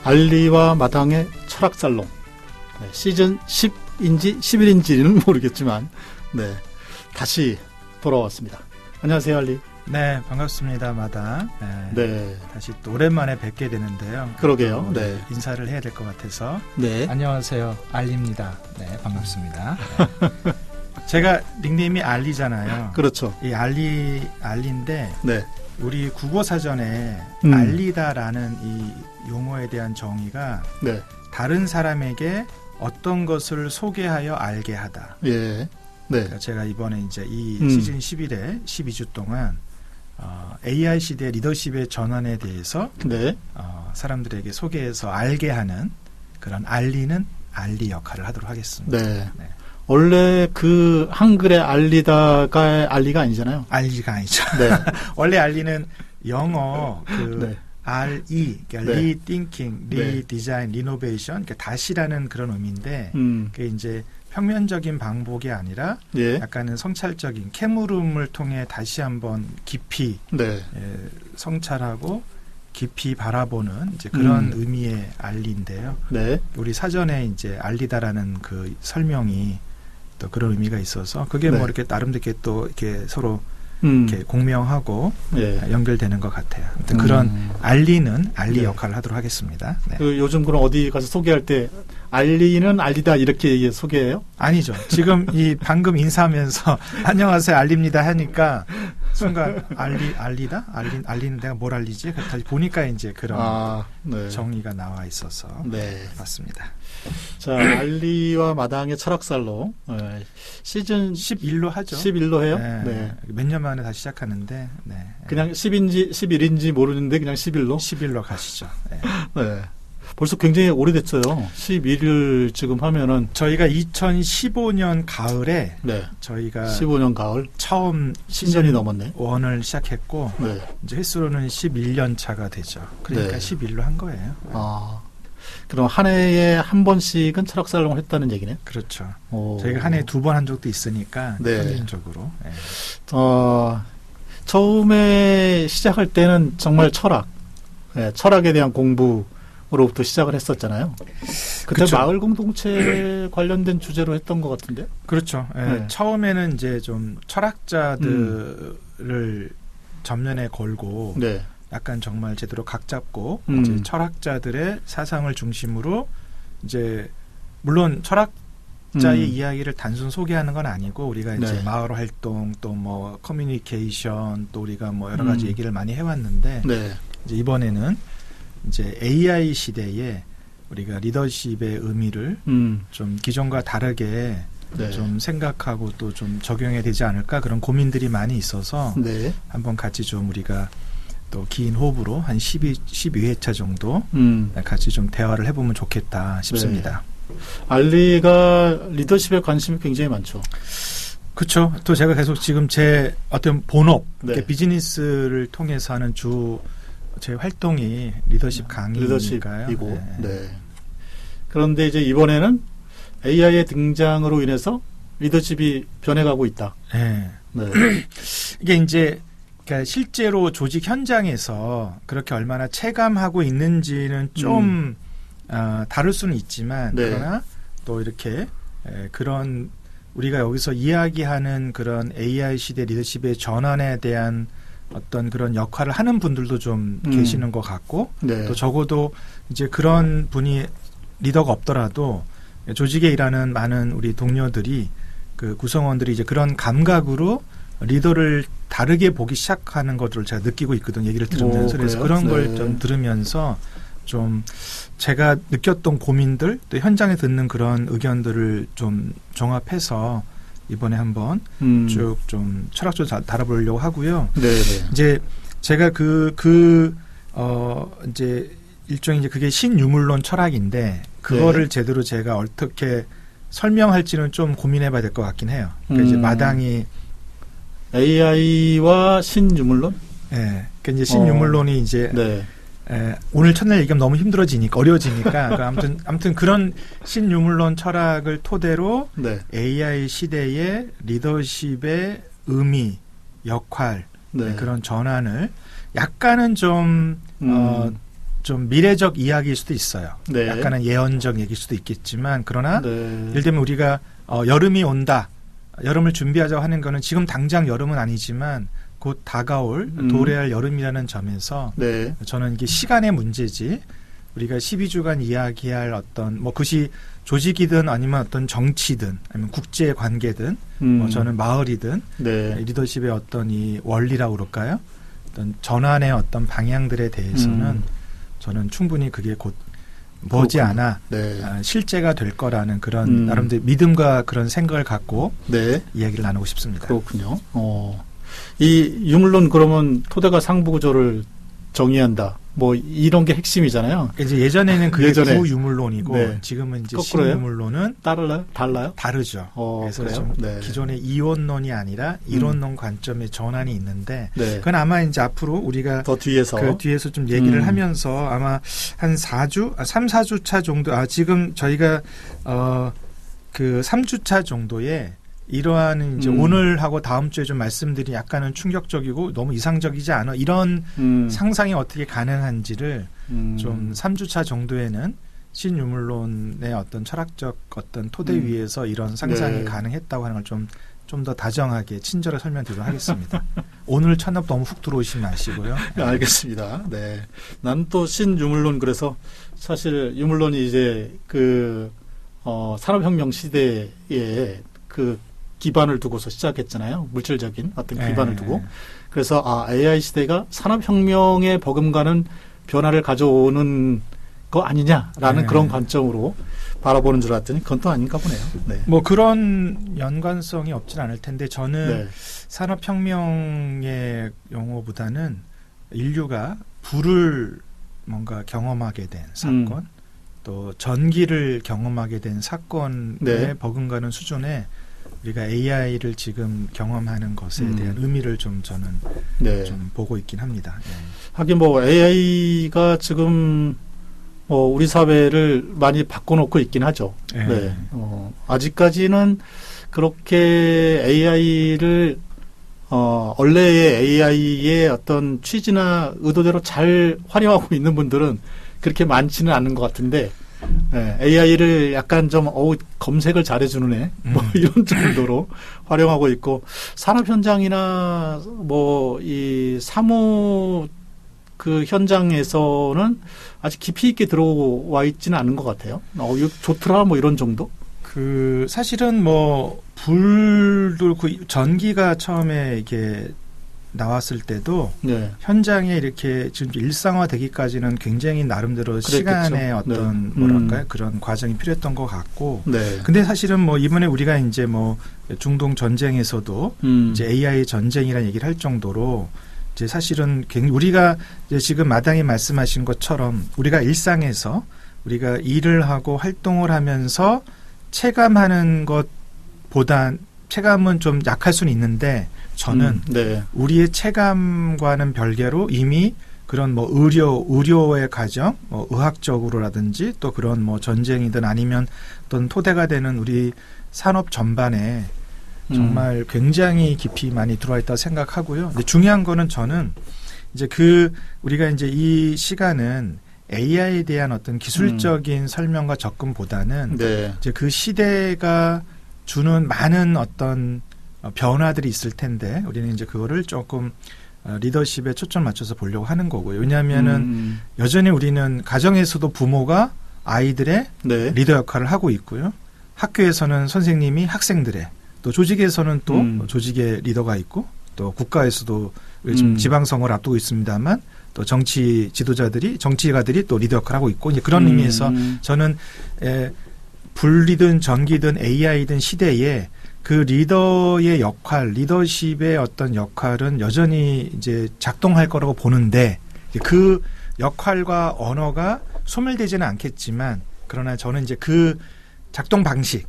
알리와 마당의 철학살롱, 네, 시즌 10인지 11인지는 모르겠지만 네, 다시 돌아왔습니다. 안녕하세요, 알리. 네, 반갑습니다, 마당. 네. 다시 또 오랜만에 뵙게 되는데요. 그러게요. 네. 인사를 해야 될 것 같아서. 네. 안녕하세요, 알리입니다. 네, 반갑습니다. 네. 제가 닉네임이 알리잖아요. 그렇죠. 이 알리인데 네. 우리 국어 사전에 알리다라는 이 용어에 대한 정의가 네. 다른 사람에게 어떤 것을 소개하여 알게 하다. 예. 네. 그러니까 제가 이번에 이제 이 시즌 11에 12주 동안 AI 시대 리더십의 전환에 대해서 네. 사람들에게 소개해서 알게 하는 그런 알리는 알리 역할을 하도록 하겠습니다. 네. 네. 원래 그 한글의 알리다가 알리가 아니잖아요. 알리가 아니죠. 네. 원래 알리는 영어 네. RE, 그러니까 네. 리띵킹, 리디자인, 리노베이션, 그러니까 다시라는 그런 의미인데 그게 이제 평면적인 방법이 아니라 예. 약간은 성찰적인 캐물음을 통해 다시 한번 깊이 네. 성찰하고 깊이 바라보는 이제 그런 의미의 알리인데요. 네. 우리 사전에 이제 알리다라는 그 설명이 또 그런 의미가 있어서 그게 네. 뭐 이렇게 나름대로 이렇게 또 이렇게 서로 이렇게 공명하고 예. 연결되는 것 같아요. 아무튼 그런 알리는 알리 네. 역할을 하도록 하겠습니다. 네. 그 요즘 그럼 어디 가서 소개할 때 알리는 알리다 이렇게 소개해요? 아니죠. 지금 이 방금 인사하면서 안녕하세요 알리입니다 하니까 순간 알리다? 알리는 내가 뭘 알리지? 다시 보니까 이제 그런 네. 정의가 나와 있어서 네. 맞습니다. 자, 알리와 마당의 철학살롱 시즌 11로 하죠. 11로 해요? 네. 네. 몇 년 만에 다시 시작하는데 네. 그냥 10인지 11인지 모르는데 그냥 11로? 11로 가시죠. 네. 네. 벌써 굉장히 오래됐어요. 11을 지금 하면은 저희가 2015년 가을에 네. 저희가 15년 가을 처음 10년이 넘었네. 1을 시작했고 네. 이제 횟수로는 11년 차가 되죠. 그러니까 네. 11로 한 거예요. 그럼 한 해에 한 번씩은 철학살롱을 했다는 얘기네. 그렇죠. 오. 저희가 한 해에 2번 한 적도 있으니까 네. 평균적으로. 네. 처음에 시작할 때는 정말 철학에 대한 공부로부터 시작을 했었잖아를 그때 그쵸. 마을 공동체 관련된 주제로 했던 것 같은데. 그렇죠. 네. 네. 처음에는 이제 좀 철학자들을 전면에 걸고 네. 약간 정말 제대로 각 잡고 음. 이제 철학자들의 사상을 중심으로 이제 물론 철학자의 이야기를 단순 소개하는 건 아니고 우리가 이제 네. 마을 활동 또 뭐 커뮤니케이션 또 우리가 뭐 여러 가지 얘기를 많이 해왔는데 네. 이제 이번에는 이제 AI 시대에 우리가 리더십의 의미를 좀 기존과 다르게 네. 좀 생각하고 또 좀 적용해야 되지 않을까 그런 고민들이 많이 있어서 네. 한번 같이 좀 우리가 또 긴 호흡으로 한 12회차 정도 같이 좀 대화를 해보면 좋겠다 싶습니다. 네. 알리가 리더십에 관심이 굉장히 많죠. 그렇죠. 또 제가 계속 지금 제 어떤 본업, 네. 비즈니스를 통해서 하는 제 활동이 리더십 강의니까요. 리더십이고. 네. 네. 그런데 이제 이번에는 AI의 등장으로 인해서 리더십이 변해가고 있다. 네. 네. 이게 이제 그러니까 실제로 조직 현장에서 그렇게 얼마나 체감하고 있는지는 좀 다를 수는 있지만 네. 그러나 또 이렇게 그런 우리가 여기서 이야기하는 그런 AI 시대 리더십의 전환에 대한 어떤 그런 역할을 하는 분들도 좀 계시는 것 같고 네. 또 적어도 이제 그런 분이 리더가 없더라도 조직에 일하는 많은 우리 동료들이 그 구성원들이 이제 그런 감각으로 리더를 다르게 보기 시작하는 것들을 제가 느끼고 있거든요. 얘기를 들으면서. 그래서 그런 걸 좀 들으면서 좀 제가 느꼈던 고민들 또 현장에 듣는 그런 의견들을 좀 종합해서 이번에 한번 쭉 좀 철학적으로 다뤄보려고 하고요. 네네. 이제 제가 이제 일종의 이제 그게 신유물론 철학인데 그거를 제대로 제가 어떻게 설명할지는 좀 고민해봐야 될 것 같긴 해요. 그러니까 이제 마당이 AI와 신유물론? 네. 그러니까 이제 신유물론이 이제 네. 오늘 첫날 얘기하면 너무 힘들어지니까 어려워지니까 그러니까 아무튼 그런 신유물론 철학을 토대로 네. AI 시대의 리더십의 의미, 역할 네. 그런 전환을 약간은 좀 미래적 이야기일 수도 있어요. 네. 약간은 예언적 얘기일 수도 있겠지만 그러나 네. 예를 들면 우리가 여름이 온다. 여름을 준비하자고 하는 거는 지금 당장 여름은 아니지만 곧 다가올 도래할 여름이라는 점에서 네. 저는 이게 시간의 문제지 우리가 12주간 이야기할 어떤 뭐 그것이 조직이든 아니면 어떤 정치든 아니면 국제 관계든 뭐 저는 마을이든 네. 리더십의 어떤 이 원리라고 그럴까요? 어떤 전환의 어떤 방향들에 대해서는 저는 충분히 그게 곧 머지않아 네. 실제가 될 거라는 그런 나름대로 믿음과 그런 생각을 갖고 네. 이야기를 나누고 싶습니다. 그렇군요. 이 유물론 그러면 토대가 상부구조를 정의한다. 뭐 이런 게 핵심이잖아요. 이제 예전에는 그게 예전에. 구유물론이고 네. 지금은 이제 거꾸로요? 신유물론은 달라요? 다르죠. 그래서 그래요? 좀 네. 기존의 이원론이 아니라 이론론 관점의 전환이 있는데 네. 그건 아마 이제 앞으로 우리가 더 뒤에서 그 뒤에서 좀 얘기를 하면서 아마 한 3-4주차 정도 지금 저희가 그 3주차 정도에 이러한 이제 오늘하고 다음 주에 좀 말씀드린 약간은 충격적이고 너무 이상적이지 않아 이런 상상이 어떻게 가능한지를 좀 3주차 정도에는 신유물론의 어떤 철학적 어떤 토대 위에서 이런 상상이 네. 가능했다고 하는 걸 좀 더 다정하게 친절하게 설명드리도록 하겠습니다. 오늘 첫날 너무 훅 들어오시면 마시고요. 알겠습니다. 네. 난 또 신유물론 그래서 사실 유물론이 이제 그 산업혁명 시대에 그 기반을 두고서 시작했잖아요. 물질적인 어떤 기반을 두고. 그래서 AI 시대가 산업혁명에 버금가는 변화를 가져오는 거 아니냐라는 그런 관점으로 바라보는 줄 알았더니 그건 또 아닌가 보네요. 네. 뭐 그런 연관성이 없진 않을 텐데 저는 네. 산업혁명의 용어보다는 인류가 불을 뭔가 경험하게 된 사건 또 전기를 경험하게 된 사건에 네. 버금가는 수준에 우리가 AI를 지금 경험하는 것에 대한 의미를 좀 저는 네. 좀 보고 있긴 합니다. 예. 하긴 뭐 AI가 지금 우리 사회를 많이 바꿔놓고 있긴 하죠. 예. 네. 아직까지는 그렇게 AI를 원래의 AI의 어떤 취지나 의도대로 잘 활용하고 있는 분들은 그렇게 많지는 않은 것 같은데, 네, AI를 약간 좀 검색을 잘해주는 애, 뭐 이런 정도로 활용하고 있고 산업 현장이나 뭐 이 사무 그 현장에서는 아직 깊이 있게 들어와 있지는 않은 것 같아요. 이거 좋더라 뭐 이런 정도? 그 사실은 뭐 불도 그 전기가 처음에 이렇게 나왔을 때도 네. 현장에 이렇게 지금 일상화되기까지는 굉장히 나름대로 그랬겠죠. 시간의 어떤 네. 뭐랄까요 그런 과정이 필요했던 것 같고. 네. 근데 사실은 뭐 이번에 우리가 이제 뭐 중동 전쟁에서도 이제 AI 전쟁이라는 얘기를 할 정도로 이제 사실은 우리가 이제 지금 마당에 말씀하신 것처럼 우리가 일상에서 우리가 일을 하고 활동을 하면서 체감하는 것보다 체감은 좀 약할 수는 있는데 저는 네. 우리의 체감과는 별개로 이미 그런 뭐 의료의 과정, 뭐 의학적으로라든지 또 그런 뭐 전쟁이든 아니면 어떤 토대가 되는 우리 산업 전반에 정말 굉장히 깊이 많이 들어와 있다고 생각하고요. 근데 중요한 거는 저는 이제 우리가 이제 이 시간은 AI에 대한 어떤 기술적인 설명과 접근보다는 네. 이제 그 시대가 주는 많은 어떤 변화들이 있을 텐데 우리는 이제 그거를 조금 리더십에 초점 맞춰서 보려고 하는 거고요. 왜냐하면은 여전히 우리는 가정에서도 부모가 아이들의 네. 리더 역할을 하고 있고요. 학교에서는 선생님이 학생들의 또 조직에서는 또 조직의 리더가 있고 또 국가에서도 지금 지방선거를 앞두고 있습니다만 또 정치가들이 또 리더 역할을 하고 있고 이제 그런 의미에서 저는 불이든 전기든 AI든 시대에 그 리더의 역할, 리더십의 어떤 역할은 여전히 이제 작동할 거라고 보는데 그 역할과 언어가 소멸되지는 않겠지만 그러나 저는 이제 그 작동 방식,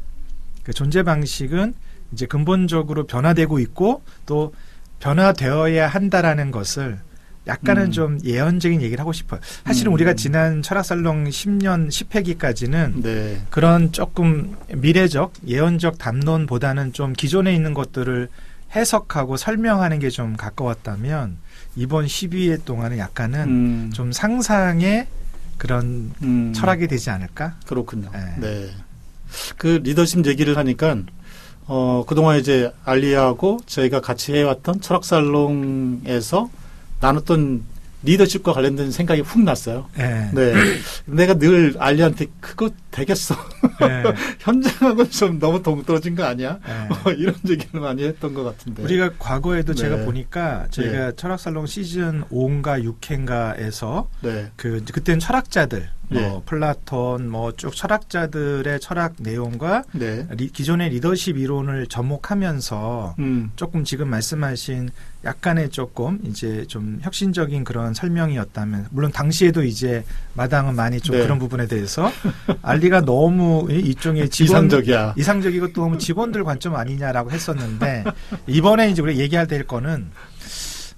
그 존재 방식은 이제 근본적으로 변화되고 있고 또 변화되어야 한다라는 것을 약간은 좀 예언적인 얘기를 하고 싶어요. 사실은 우리가 지난 철학살롱 10년 10회기까지는 네. 그런 조금 미래적 예언적 담론보다는 좀 기존에 있는 것들을 해석하고 설명하는 게 좀 가까웠다면 이번 12회 동안은 약간은 좀 상상의 그런 철학이 되지 않을까? 그렇군요. 네. 네. 그 리더십 얘기를 하니까 그동안 이제 알리하고 저희가 같이 해왔던 철학살롱에서 나눴던 리더십과 관련된 생각이 훅 났어요. 네. 네. 내가 늘 알리한테 그거 되겠어. 네. 현장하고는 좀 너무 동떨어진 거 아니야? 네. 이런 얘기를 많이 했던 것 같은데. 우리가 과거에도 네. 제가 보니까 저희가 네. 철학살롱 시즌 5인가 6회인가에서 네. 그때는 철학자들, 네. 플라톤, 쭉 철학자들의 철학 내용과 네. 기존의 리더십 이론을 접목하면서 조금 지금 말씀하신 약간의 조금 이제 좀 혁신적인 그런 설명이었다면, 물론 당시에도 이제 마당은 많이 좀 네. 그런 부분에 대해서 알리가 너무 이쪽에 이상적이야. 이상적이고 또 너무 직원들 관점 아니냐라고 했었는데 이번에 이제 우리가 얘기할 될 거는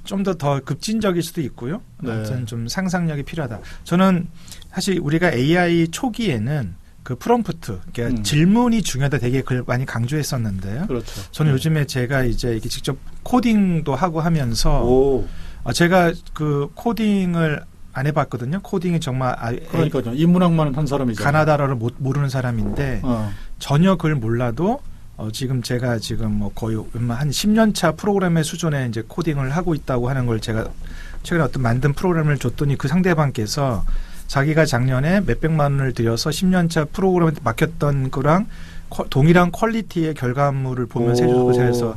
좀 더 급진적일 수도 있고요. 네. 아무튼 좀 상상력이 필요하다. 저는 사실 우리가 AI 초기에는 그 프롬프트, 그러니까 질문이 중요하다 되게 그걸 많이 강조했었는데요. 그렇죠. 저는 요즘에 제가 이제 이렇게 직접 코딩도 하고 하면서 오. 제가 그 코딩을 안 해봤거든요. 코딩이 정말 그러니까요. 인문학만 한 사람이죠. 가나다라를 모르는 사람인데 전혀 그걸 몰라도 지금 제가 지금 거의 한 10년 차 프로그램의 수준의 이제 코딩을 하고 있다고 하는 걸 제가 최근에 어떤 만든 프로그램을 줬더니 그 상대방께서 자기가 작년에 몇백만 원을 들여서 10년 차 프로그램에 맡겼던 거랑 동일한 퀄리티의 결과물을 보면서 해줘서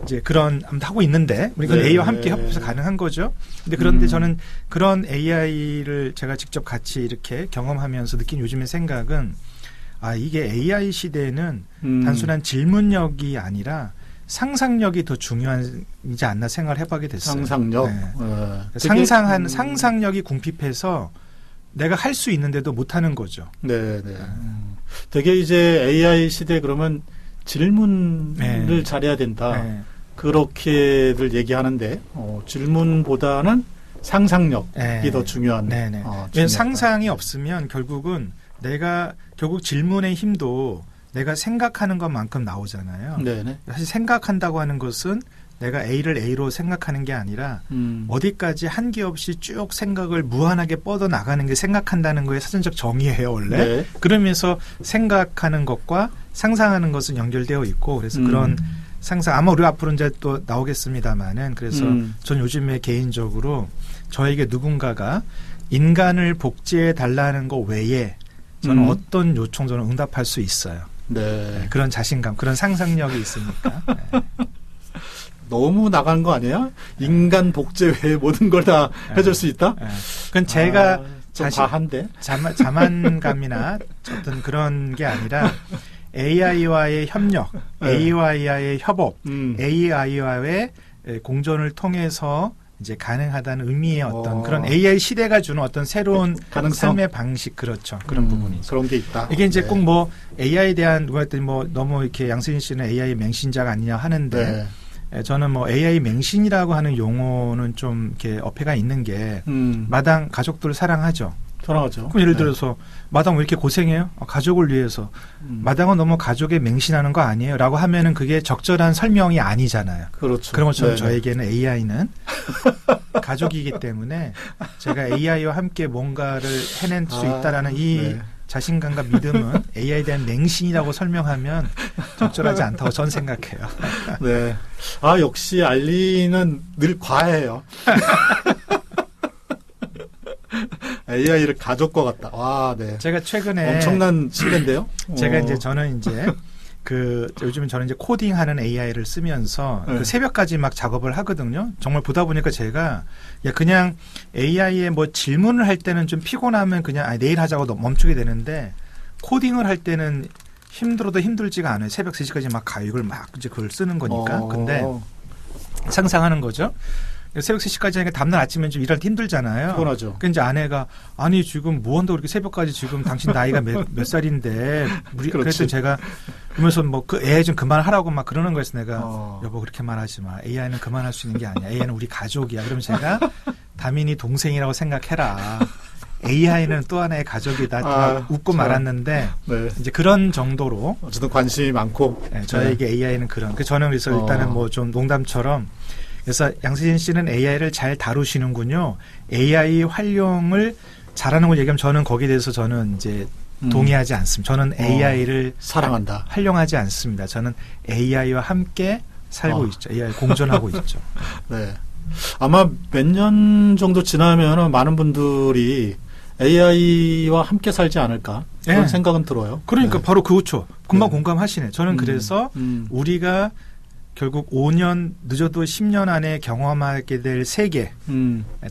이제 그런 하고 있는데 우리가 네. AI와 함께 협업해서 가능한 거죠. 근데 그런데 저는 그런 AI를 제가 직접 같이 이렇게 경험하면서 느낀 요즘의 생각은 이게 AI 시대에는 단순한 질문력이 아니라 상상력이 더 중요하지 않나 생각을 해보게 됐어요. 상상력. 네. 상상력이 궁핍해서 내가 할 수 있는데도 못하는 거죠. 네, 네. 되게 이제 AI 시대 그러면 질문을 잘해야 된다. 네. 그렇게들 얘기하는데 질문보다는 상상력이 네. 더 중요한. 네네. 상상이 없으면 결국 질문의 힘도 내가 생각하는 것만큼 나오잖아요. 네네. 사실 생각한다고 하는 것은 내가 A를 A로 생각하는 게 아니라 어디까지 한계 없이 쭉 생각을 무한하게 뻗어 나가는 게 생각한다는 거의 사전적 정의예요, 원래. 네. 그러면서 생각하는 것과 상상하는 것은 연결되어 있고 그래서 그런 상상 아마 우리 앞으로 이제 또 나오겠습니다만은 그래서 전 요즘에 개인적으로 저에게 누군가가 인간을 복제해 달라는 거 외에 저는 어떤 요청 저는 응답할 수 있어요. 네. 그런 자신감, 그런 상상력이 있으니까. 네. 너무 나간 거 아니에요? 인간 복제 외에 모든 걸 다 해줄 수 있다? 그건 제가 좀 과한데? 자만감이나 어떤 그런 게 아니라 AI와의 협력, AI와의 협업, AI와의 공존을 통해서 이제 가능하다는 의미의 어떤 그런 AI 시대가 주는 어떤 새로운 가능성? 삶의 방식, 그렇죠. 그런 부분이죠. 그런 게 있다. 이게 이제 꼭 AI에 대한 누가 했더니 너무 이렇게 양승인 씨는 AI 맹신자가 아니냐 하는데 저는 AI 맹신이라고 하는 용어는 좀 이렇게 어폐가 있는 게 마당 가족들을 사랑하죠. 사랑하죠. 그럼 예를 들어서 마당 왜 이렇게 고생해요? 가족을 위해서. 마당은 너무 가족에 맹신하는 거 아니에요? 라고 하면은 그게 적절한 설명이 아니잖아요. 그렇죠. 그런 것처럼 네네. 저에게는 AI는 가족이기 때문에 제가 AI와 함께 뭔가를 해낼 수 있다라는 이 자신감과 믿음은 AI에 대한 맹신이라고 설명하면 적절하지 않다고 전 생각해요. 네. 역시 알리는 늘 과해요. AI를 가족과 같다. 와, 네. 제가 최근에 엄청난 신뢰인데요. 저는 이제 요즘 저는 이제 코딩하는 AI를 쓰면서 그 새벽까지 막 작업을 하거든요. 정말 보다 보니까 제가 그냥 AI에 질문을 할 때는 좀 피곤하면 그냥 내일 하자고 멈추게 되는데 코딩을 할 때는 힘들어도 힘들지가 않아요. 새벽 3시까지 막 가요. 이걸 막 이제 그걸 쓰는 거니까. 근데 상상하는 거죠. 새벽 3시까지 하니까 다음날 아침에 좀 일할 때 힘들잖아요. 피곤하죠. 그러니까 이제 아내가 지금 뭐 한다고 그렇게 새벽까지 지금 당신 나이가 몇 살인데 그래서 제가 그러면서 그 AI 좀 그만하라고 막 그러는 거였어. 내가 여보 그렇게 말하지 마. AI는 그만할 수 있는 게 아니야. AI는 우리 가족이야. 그러면 제가 다민이 동생이라고 생각해라. AI는 또 하나의 가족이다. 웃고 참. 말았는데 네. 이제 그런 정도로 어쨌든 관심이 많고. 네, 저에게 AI는 그런. 저는 그래서 일단은 뭐 좀 농담처럼 그래서 양세진 씨는 AI를 잘 다루시는군요. AI 활용을 잘하는 걸 얘기하면 저는 거기에 대해서 저는 이제 동의하지 않습니다. 저는 AI를 사랑한다. 활용하지 않습니다. 저는 AI와 함께 살고 있죠. AI 공존하고 있죠. 네. 아마 몇 년 정도 지나면 많은 분들이 AI와 함께 살지 않을까 그런 네. 생각은 들어요. 그러니까 네. 바로 그렇죠. 금방 네. 공감하시네. 저는 그래서 우리가 결국 5년 늦어도 10년 안에 경험하게 될 세계,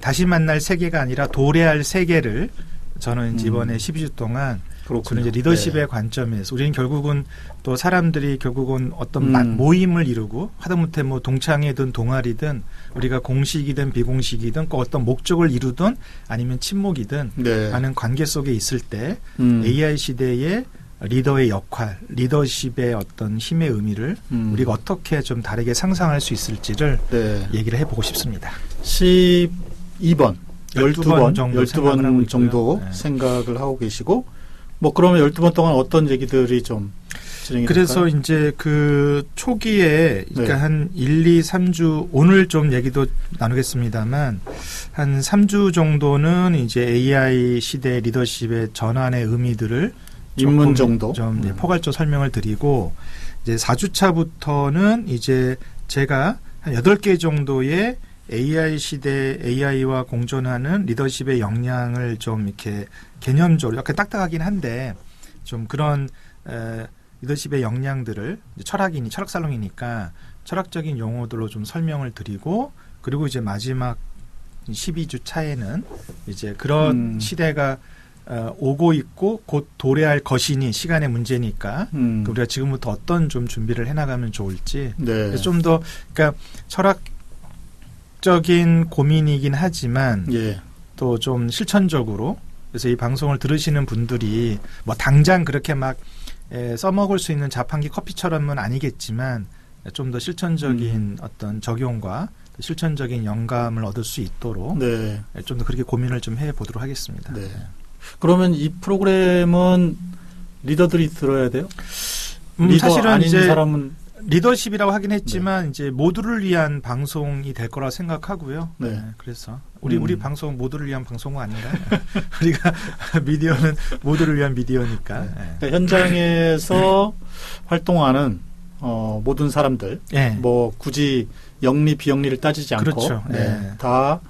다시 만날 세계가 아니라 도래할 세계를 저는 이제 이번에 12주 동안 저는 이제 리더십의 관점에서 우리는 결국은 또 사람들이 결국은 어떤 모임을 이루고 하다못해 뭐 동창회든 동아리든 우리가 공식이든 비공식이든 그 어떤 목적을 이루든 아니면 친목이든 네. 하는 관계 속에 있을 때 AI 시대의 리더의 역할, 리더십의 어떤 힘의 의미를 우리가 어떻게 좀 다르게 상상할 수 있을지를 네. 얘기를 해보고 싶습니다. 12번, 12번 12번 정도 네. 생각을 하고 계시고 뭐 그러면 12번 동안 어떤 얘기들이 좀 진행이 그래서 될까요? 이제 그 초기에 그러니까 네. 한 1, 2, 3주 오늘 좀 얘기도 나누겠습니다만 한 3주 정도는 이제 AI 시대 리더십의 전환의 의미들을 입문 정도 좀 포괄적 설명을 드리고 이제 4주차부터는 이제 제가 한 8개 정도의 AI 시대 AI와 공존하는 리더십의 역량을 좀 이렇게 개념적으로 약간 딱딱하긴 한데 좀 그런 리더십의 역량들을 철학살롱이니까 철학적인 용어들로 좀 설명을 드리고 그리고 이제 마지막 12주 차에는 이제 그런 시대가 오고 있고 곧 도래할 것이니 시간의 문제니까 우리가 지금부터 어떤 좀 준비를 해나가면 좋을지 네. 좀 더 그러니까 철학적인 고민이긴 하지만 예. 또 좀 실천적으로 그래서 이 방송을 들으시는 분들이 뭐 당장 그렇게 막 써먹을 수 있는 자판기 커피처럼은 아니겠지만 좀 더 실천적인 어떤 적용과 실천적인 영감을 얻을 수 있도록 네. 좀 더 그렇게 고민을 좀 해보도록 하겠습니다. 네. 그러면 이 프로그램은 리더들이 들어야 돼요? 리더 사실은 아닌 이제 사람은 리더십이라고 하긴 했지만 이제 모두를 위한 방송이 될 거라 생각하고요. 네. 그래서 우리 방송 모두를 위한 방송은 아닌가? 우리가 미디어는 모두를 위한 미디어니까. 네. 그러니까 현장에서 활동하는 모든 사람들, 네. 뭐 굳이 영리 비영리를 따지지 않고 그렇죠. 네. 다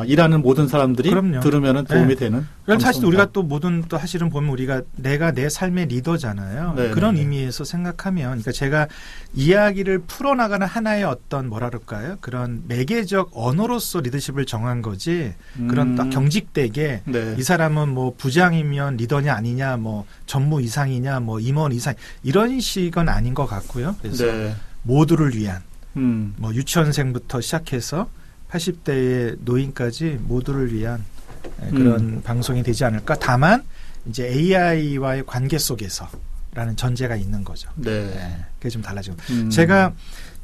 일하는 모든 사람들이 그럼요. 들으면 도움이 되는. 사실 방송이다. 우리가 또 모든 또 사실은 보면 우리가 내가 내 삶의 리더잖아요. 네, 그런 네, 네. 의미에서 생각하면, 그러니까 제가 이야기를 풀어나가는 하나의 어떤 뭐라 그럴까요? 그런 매개적 언어로서 리더십을 정한 거지. 그런 딱 경직되게 네. 이 사람은 뭐 부장이면 리더냐 아니냐, 뭐 전무 이상이냐, 뭐 임원 이상 이런 식은 아닌 것 같고요. 그래서 네. 모두를 위한 뭐 유치원생부터 시작해서 80대의 노인까지 모두를 위한 그런 방송이 되지 않을까. 다만 이제 AI와의 관계 속에서라는 전제가 있는 거죠. 네. 그게 좀 달라지고. 제가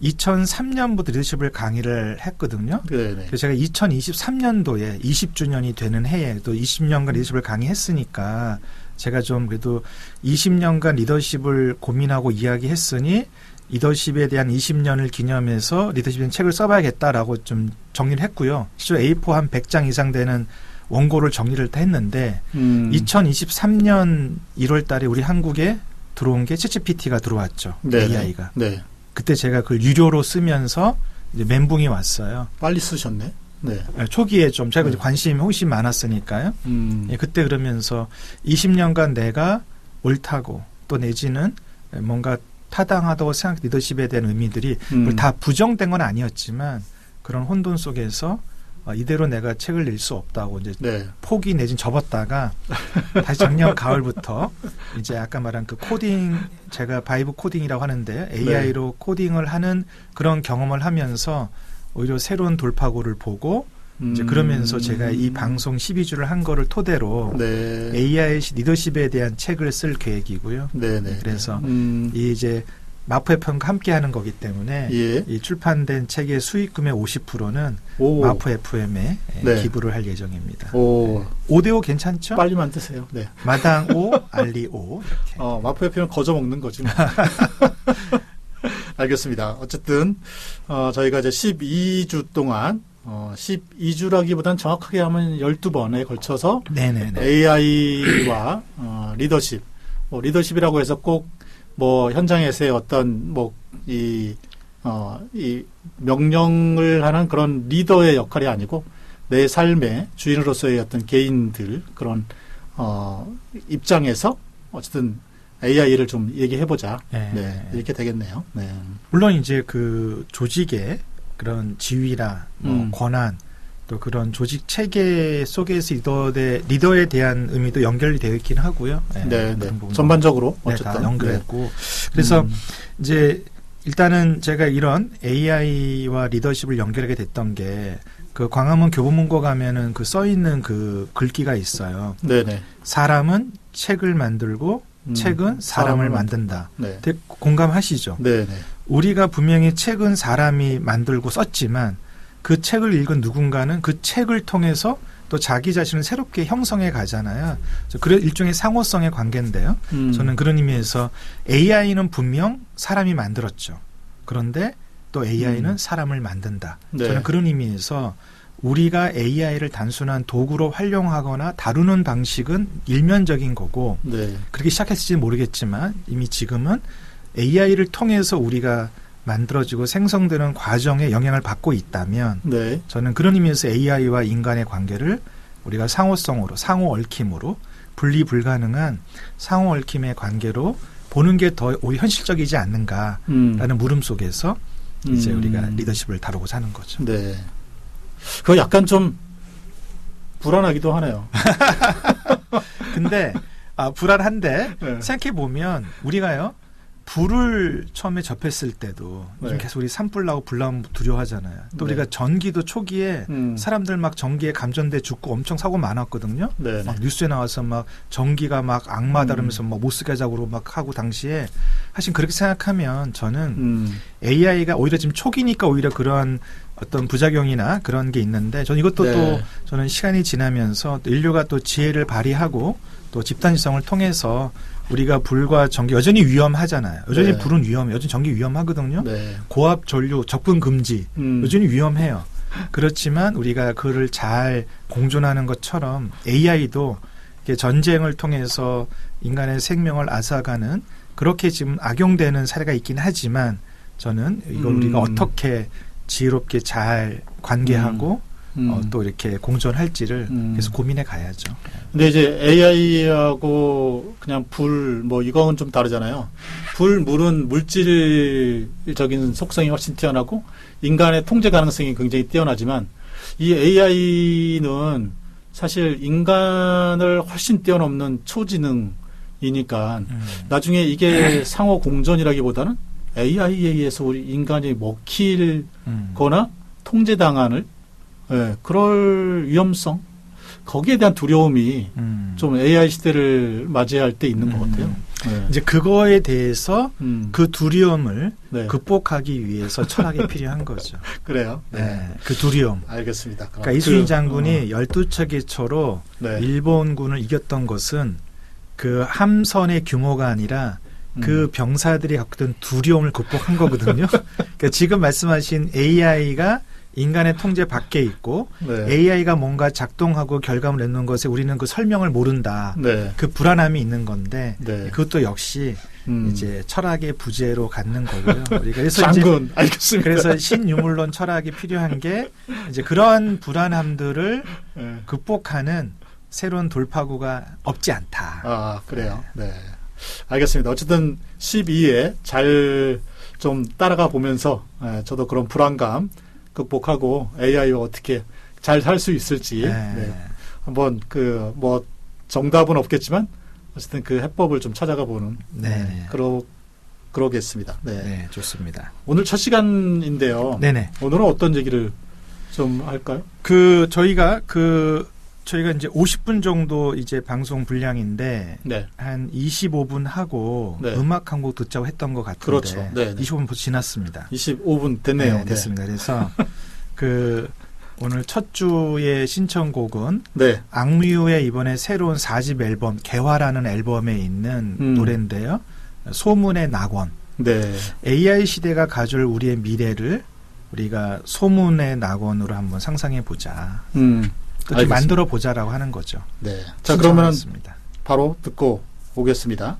2003년부터 리더십을 강의를 했거든요. 네. 그래서 제가 2023년도에 20주년이 되는 해에 또 20년간 리더십을 강의했으니까 제가 좀 그래도 20년간 리더십을 고민하고 이야기했으니 리더십에 대한 20년을 기념해서 리더십에 책을 써봐야겠다라고 좀 정리를 했고요. 실제 A4 한 100장 이상 되는 원고를 정리를 다 했는데 2023년 1월 달에 우리 한국에 들어온 게 챗GPT가 들어왔죠. 네. AI가. 네. 그때 제가 그걸 유료로 쓰면서 이제 멘붕이 왔어요. 빨리 쓰셨네. 네. 초기에 좀 제가 관심이 훨씬 많았으니까요. 그때 그러면서 20년간 내가 옳다고 또 내지는 뭔가 타당하다고 생각 리더십에 대한 의미들이 다 부정된 건 아니었지만 그런 혼돈 속에서 이대로 내가 책을 낼 수 없다고 이제 포기 내진 접었다가 다시 작년 가을부터 이제 아까 말한 그 코딩 제가 바이브 코딩이라고 하는데 AI로 코딩을 하는 그런 경험을 하면서 오히려 새로운 돌파구를 보고 이제 그러면서 제가 이 방송 12주를 한 거를 토대로 AI 리더십에 대한 책을 쓸 계획이고요. 네네. 그래서 이 이제 마포 FM과 함께하는 거기 때문에 예. 이 출판된 책의 수익금의 50%는 오. 마포 FM에 네. 기부를 할 예정입니다. 오. 5대5 괜찮죠? 빨리 만드세요. 네. 마당 5, 알리 5 이렇게. 마포 FM은 거저 먹는 거지. 뭐. 알겠습니다. 어쨌든 저희가 이제 12주 동안 12주라기보단 정확하게 하면 12번에 걸쳐서 네네네. AI와 리더십, 리더십이라고 해서 꼭 현장에서의 어떤 이 명령을 하는 그런 리더의 역할이 아니고 내 삶의 주인으로서의 어떤 개인들 그런 입장에서 어쨌든 AI를 좀 얘기해보자. 네. 네, 이렇게 되겠네요. 네. 물론 이제 그 조직의 그런 지위나 권한 또 그런 조직 체계 속에서 리더에 대한 의미도 연결이 되어 있긴 하고요. 네, 네. 전반적으로 어쨌든 다 연결했고 그래서 이제 일단은 제가 이런 AI와 리더십을 연결하게 됐던 게 그 광화문 교보문고 가면은 그 써 있는 그 글귀가 있어요. 네네. 사람은 책을 만들고 책은 사람을 만든다. 네. 공감하시죠? 네네. 우리가 분명히 책은 사람이 만들고 썼지만 그 책을 읽은 누군가는 그 책을 통해서 또 자기 자신을 새롭게 형성해 가잖아요. 그래 일종의 상호성의 관계인데요. 저는 그런 의미에서 AI는 분명 사람이 만들었죠. 그런데 또 AI는 사람을 만든다. 네. 저는 그런 의미에서 우리가 AI를 단순한 도구로 활용하거나 다루는 방식은 일면적인 거고 네. 그렇게 시작했을지는 모르겠지만 이미 지금은 AI를 통해서 우리가 만들어지고 생성되는 과정에 영향을 받고 있다면 네. 저는 그런 의미에서 AI와 인간의 관계를 우리가 상호성으로 상호 얽힘으로 분리 불가능한 상호 얽힘의 관계로 보는 게 더 오히려 현실적이지 않는가라는 물음 속에서 이제 우리가 리더십을 다루고 사는 거죠. 네. 그거 약간 좀 불안하기도 하네요. 근데 불안한데 네. 생각해 보면 우리가요 불을 처음에 접했을 때도 요즘 네. 계속 우리 산불 나고 불 나면 두려워하잖아요. 또 네. 우리가 전기도 초기에 사람들 막 전기에 감전돼 죽고 엄청 사고 많았거든요. 네. 막 뉴스에 나와서 막 전기가 막 악마다 그러면서 막 못 쓰게 하자고 막 하고 당시에 사실 그렇게 생각하면 저는 AI가 오히려 지금 초기니까 오히려 그러한 어떤 부작용이나 그런 게 있는데 저는 이것도 네. 또 저는 시간이 지나면서 또 인류가 또 지혜를 발휘하고 또 집단지성을 통해서 우리가 불과 전기 여전히 위험하잖아요. 여전히 네. 불은 위험해요. 여전히 전기 위험하거든요. 네. 고압 전류 접근 금지 여전히 위험해요. 그렇지만 우리가 그를 잘 공존하는 것처럼 AI도 전쟁을 통해서 인간의 생명을 앗아가는 그렇게 지금 악용되는 사례가 있긴 하지만 저는 이걸 우리가 어떻게 지혜롭게 잘 관계하고 또 이렇게 공존할지를 계속 고민해 가야죠. 근데 이제 AI하고 그냥 불, 이건 좀 다르잖아요. 불, 물은 물질적인 속성이 훨씬 뛰어나고 인간의 통제 가능성이 굉장히 뛰어나지만 이 AI는 사실 인간을 훨씬 뛰어넘는 초지능이니까 나중에 이게 상호 공존이라기보다는 AI에 의해서 우리 인간이 먹힐거나 통제당하는 그럴 위험성 거기에 대한 두려움이 좀 AI 시대를 맞이할 때 있는 것 같아요. 네. 이제 그거에 대해서 그 두려움을 네. 극복하기 위해서 철학이 필요한 거죠. 그래요. 네. 네. 그 두려움. 알겠습니다. 그러니까 이순신 장군이 12척의 네. 일본군을 이겼던 것은 그 함선의 규모가 아니라 그 병사들이 갖고 있던 두려움을 극복한 거거든요. 그러니까 지금 말씀하신 AI가 인간의 통제 밖에 있고 네. AI가 뭔가 작동하고 결과물을 내놓는 것에 우리는 그 설명을 모른다. 네. 그 불안함이 있는 건데 네. 그것도 역시 이제 철학의 부재로 갖는 거고요. 우리가 그래서 장군 알겠습니다. 그래서 신유물론 철학이 필요한 게 이제 그런 불안함들을 네. 극복하는 새로운 돌파구가 없지 않다. 아 그래요. 네. 알겠습니다. 어쨌든 12회 잘 좀 따라가 보면서 저도 그런 불안감 극복하고 AI와 어떻게 잘 살 수 있을지 네. 한번 정답은 없겠지만 어쨌든 그 해법을 좀 찾아가 보는 그러겠습니다. 네. 네, 좋습니다. 오늘 첫 시간인데요. 네네. 오늘은 어떤 얘기를 좀 할까요? 저희가 저희가 이제 50분 정도 이제 방송 분량인데 네. 한 25분 하고 네. 음악 한 곡 듣자고 했던 것 같은데 그렇죠. 네, 네. 25분 벌써 지났습니다. 25분 됐네요. 네, 됐습니다. 그래서 그 오늘 첫 주의 신청곡은 네. 악뮤의 이번에 새로운 4집 앨범 개화라는 앨범에 있는 노래인데요. 소문의 낙원. 네. AI 시대가 가져올 우리의 미래를 우리가 소문의 낙원으로 한번 상상해 보자. 그렇게 만들어 보자라고 하는 거죠. 네. 자, 그러면 신청하겠습니다. 바로 듣고 오겠습니다.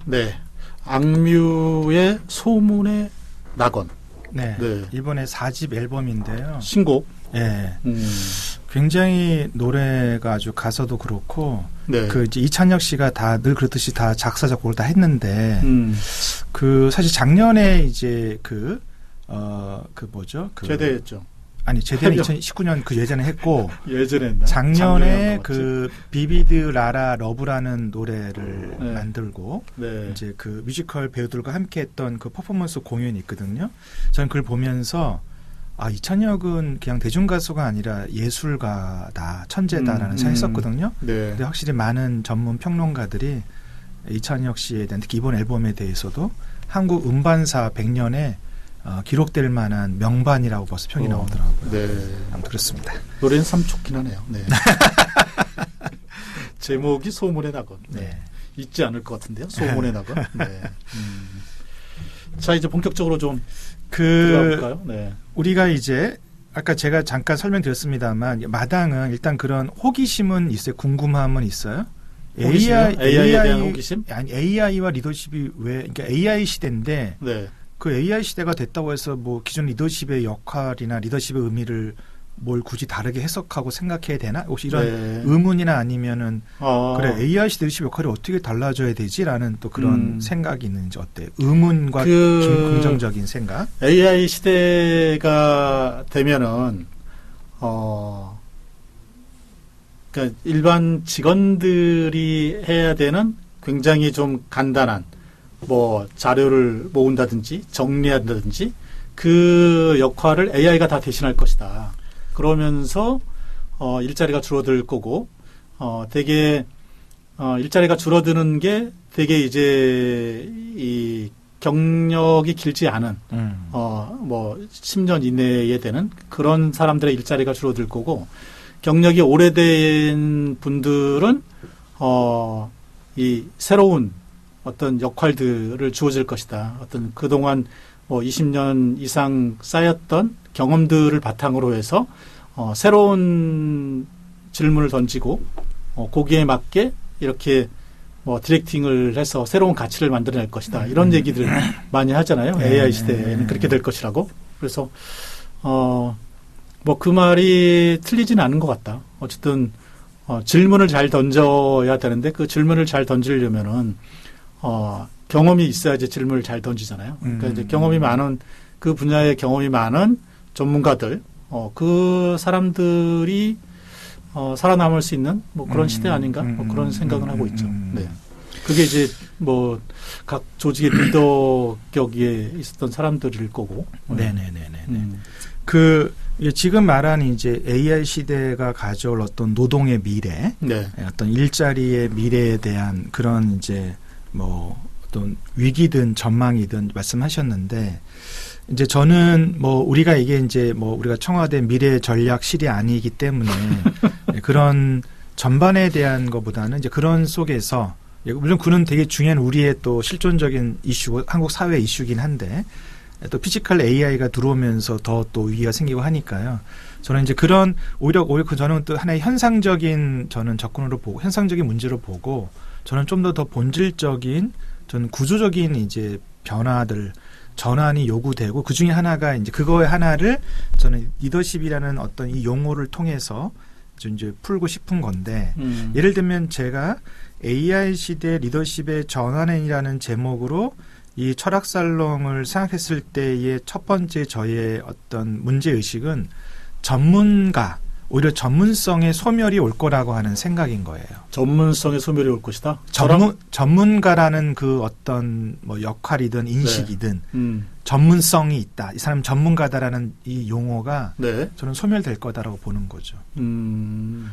네. 악뮤의 소문의 낙원. 네. 네. 이번에 4집 앨범인데요. 신곡. 네. 굉장히 노래가 아주 가사도 그렇고, 네. 그 이제 이찬혁 씨가 다 늘 그렇듯이 다 작사 작곡을 다 했는데, 그 사실 작년에 이제 그 뭐죠? 그 제대했죠. 아니 제대는 2019년 그 예전에 했고 예전에 했나? 작년에 그 비비드 라라 러브라는 노래를 네. 만들고 네. 이제 그 뮤지컬 배우들과 함께했던 그 퍼포먼스 공연이 있거든요. 저는 그걸 보면서 아 이찬혁은 그냥 대중 가수가 아니라 예술가다, 천재다라는 생각을 했었거든요. 네. 근데 확실히 많은 전문 평론가들이 이찬혁 씨에 대한 특히 이번 앨범에 대해서도 한국 음반사 100년에 기록될 만한 명반이라고 벌써 평이 나오더라고요. 네. 아무튼 그렇습니다. 노래는 참 좋긴 하네요. 네. 제목이 소문의 낙원. 네. 네. 잊지 않을 것 같은데요. 소문의 낙원. 네. 자, 이제 본격적으로 좀 들어가 볼까요? 네. 우리가 이제 아까 제가 잠깐 설명드렸습니다만 마당은 일단 그런 호기심은 있어요. 궁금함은 있어요. AI에 대한 호기심? 아니 AI와 리더십이 그러니까 AI 시대인데 네. 그 AI 시대가 됐다고 해서 뭐 기존 리더십의 역할이나 리더십의 의미를 뭘 굳이 다르게 해석하고 생각해야 되나? 혹시 이런 네. 의문이나 아니면은 그래 AI 시대 리더십 역할이 어떻게 달라져야 되지라는 또 그런 생각이 있는지 어때요? 의문과 긍정적인 생각? AI 시대가 되면은 그러니까 일반 직원들이 해야 되는 굉장히 좀 간단한 뭐 자료를 모은다든지 정리한다든지 그 역할을 AI가 다 대신할 것이다. 그러면서 일자리가 줄어들 거고 되게 일자리가 줄어드는 게 되게 이제 이 경력이 길지 않은 뭐 10년 이내에 되는 그런 사람들의 일자리가 줄어들 거고 경력이 오래된 분들은 이 새로운 어떤 역할들을 주어질 것이다. 어떤 그동안 뭐 20년 이상 쌓였던 경험들을 바탕으로 해서 새로운 질문을 던지고 거기에 맞게 이렇게 뭐 디렉팅을 해서 새로운 가치를 만들어낼 것이다. 이런 얘기들 많이 하잖아요. AI 시대에는 그렇게 될 것이라고. 그래서 뭐 그 말이 틀리진 않은 것 같다. 어쨌든 질문을 잘 던져야 되는데 그 질문을 잘 던지려면은 경험이 있어야지 질문을 잘 던지잖아요. 그러니까 이제 경험이 많은 그 분야에 경험이 많은 전문가들, 그 사람들이 살아남을 수 있는 뭐 그런 시대 아닌가? 뭐 그런 생각은 하고 있죠. 네. 그게 이제 뭐 각 조직의 리더 격에 있었던 사람들일 거고. 네네네네. 그 지금 말하는 이제 AI 시대가 가져올 어떤 노동의 미래, 네. 어떤 일자리의 미래에 대한 그런 이제 뭐 어떤 위기든 전망이든 말씀하셨는데 이제 저는 뭐 우리가 이게 이제 뭐 우리가 청와대 미래 전략실이 아니기 때문에 그런 전반에 대한 것보다는 이제 그런 속에서 물론 그는 되게 중요한 우리의 또 실존적인 이슈고 한국 사회 이슈긴 한데 또 피지컬 AI가 들어오면서 더 또 위기가 생기고 하니까요. 저는 이제 그런 오히려 저는 또 하나의 현상적인 저는 접근으로 보고 현상적인 문제로 보고 저는 좀 더 본질적인 저는 구조적인 이제 변화들 전환이 요구되고 그 중에 하나가 이제 그거의 하나를 저는 리더십이라는 어떤 이 용어를 통해서 이제 풀고 싶은 건데 예를 들면 제가 AI 시대 리더십의 전환이라는 제목으로 이 철학살롱을 생각했을 때의 첫 번째 저의 어떤 문제의식은 전문가, 오히려 전문성의 소멸이 올 거라고 하는 생각인 거예요. 전문성의 소멸이 올 것이다? 전문가라는 그 어떤 뭐 역할이든 인식이든 네. 전문성이 있다. 이 사람 전문가다라는 이 용어가 네. 저는 소멸될 거다라고 보는 거죠.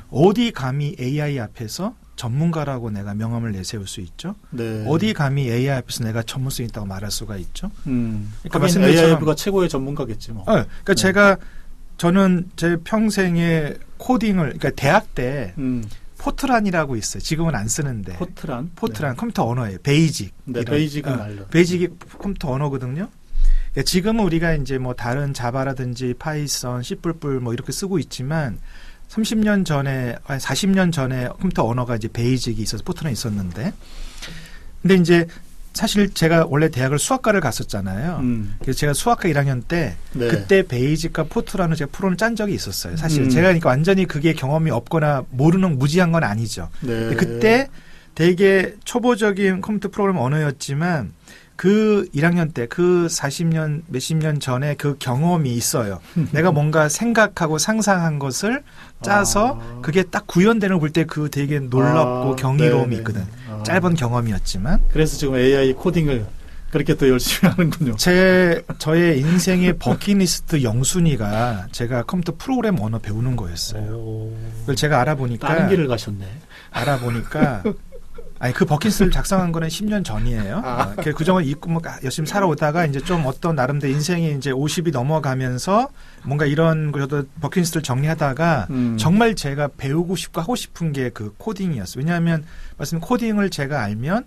어디 감히 AI 앞에서 전문가라고 내가 명함을 내세울 수 있죠? 네. 어디 감히 AI 앞에서 내가 전문성 있다고 말할 수가 있죠? 그러니까 말씀드린 AI가 최고의 전문가겠지 뭐. 그러니까 네. 저는 제 평생에 코딩을 그러니까 대학 때 포트란이라고 있어요. 지금은 안 쓰는데. 포트란 네. 컴퓨터 언어예요. 베이직. 네, 베이직은 알려. 베이직이 컴퓨터 언어거든요. 그러니까 지금은 우리가 이제 뭐 다른 자바라든지 파이썬, C++ 뭐 이렇게 쓰고 있지만 30년 전에, 40년 전에 컴퓨터 언어가 이제 베이직이 있어서 포트란이 있었는데, 근데 이제 사실 제가 원래 대학을 수학과를 갔었잖아요. 그래서 제가 수학과 1학년 때 네. 그때 베이직과 포트란을 제가 프로는 짠 적이 있었어요. 사실 제가 그러니까 완전히 그게 경험이 없거나 모르는 무지한 건 아니죠. 네. 그때 되게 초보적인 컴퓨터 프로그램 언어였지만 그 1학년 때 그 40년 몇십 년 전에 그 경험이 있어요. 내가 뭔가 생각하고 상상한 것을 짜서 그게 딱 구현되는 걸 볼 때 그 되게 놀랍고 경이로움이 네네. 있거든. 짧은 경험이었지만. 그래서 지금 AI 코딩을 그렇게 또 열심히 하는군요. 저의 인생의 버킷리스트 영순위가 제가 컴퓨터 프로그램 언어 배우는 거였어요. 그걸 제가 알아보니까 다른 길을 가셨네. 아니 그 버킷리스트를 작성한 거는 10년 전이에요. 그 규정을 잊고 뭐 열심히 살아오다가 이제 좀 어떤 나름대로 인생이 이제 50이 넘어가면서 뭔가 이런 그래도 버킷리스트를 정리하다가 정말 제가 배우고 싶고 하고 싶은 게 그 코딩이었어요. 왜냐하면 말씀 코딩을 제가 알면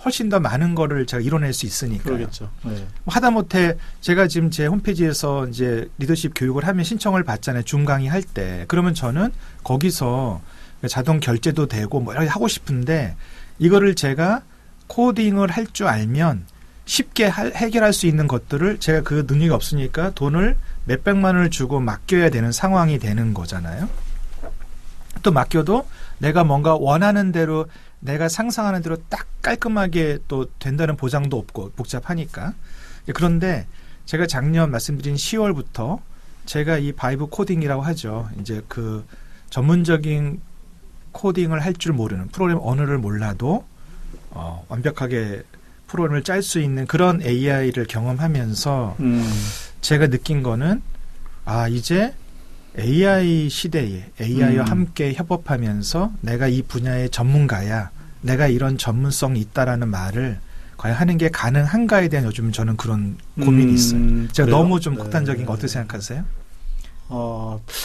훨씬 더 많은 거를 제가 이뤄낼 수 있으니까. 그러겠죠. 네. 하다못해 제가 지금 제 홈페이지에서 이제 리더십 교육을 하면 신청을 받잖아요. 줌 강의 할 때. 그러면 저는 거기서 자동 결제도 되고 뭐 이렇게 하고 싶은데 이거를 제가 코딩을 할 줄 알면 쉽게 해결할 수 있는 것들을 제가 그 능력이 없으니까 돈을 몇백만 원을 주고 맡겨야 되는 상황이 되는 거잖아요. 또 맡겨도 내가 뭔가 원하는 대로 내가 상상하는 대로 딱 깔끔하게 또 된다는 보장도 없고 복잡하니까. 그런데 제가 작년 말씀드린 10월부터 제가 이 바이브 코딩이라고 하죠. 이제 그 전문적인 코딩을 할 줄 모르는 프로그램 언어를 몰라도 완벽하게 프로그램을 짤 수 있는 그런 AI를 경험하면서 제가 느낀 거는 이제 AI 시대에 AI와 함께 협업하면서 내가 이 분야의 전문가야, 내가 이런 전문성이 있다라는 말을 과연 하는 게 가능한가에 대한 요즘 저는 그런 고민이 있어요. 제가 그래요? 너무 좀 극단적인 거 어떻게 생각하세요?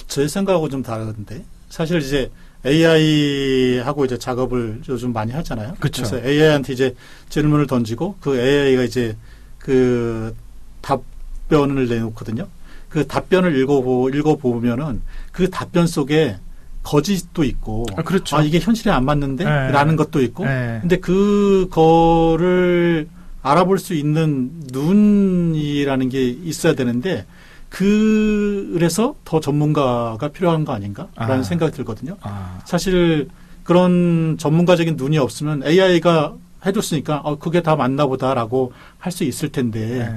제 생각하고 좀 다른데 사실 이제 AI하고 이제 작업을 요즘 많이 하잖아요. 그쵸. 그래서 AI한테 이제 질문을 던지고 그 AI가 이제 그 답변을 내놓거든요. 그 답변을 읽어보면은 그 답변 속에 거짓도 있고, 그렇죠. 이게 현실에 안 맞는데? 네. 라는 것도 있고, 네. 근데 그거를 알아볼 수 있는 눈이라는 게 있어야 되는데, 그래서 더 전문가가 필요한 거 아닌가라는 생각이 들거든요. 사실 그런 전문가적인 눈이 없으면 AI가 해줬으니까, 그게 다 맞나 보다라고 할 수 있을 텐데,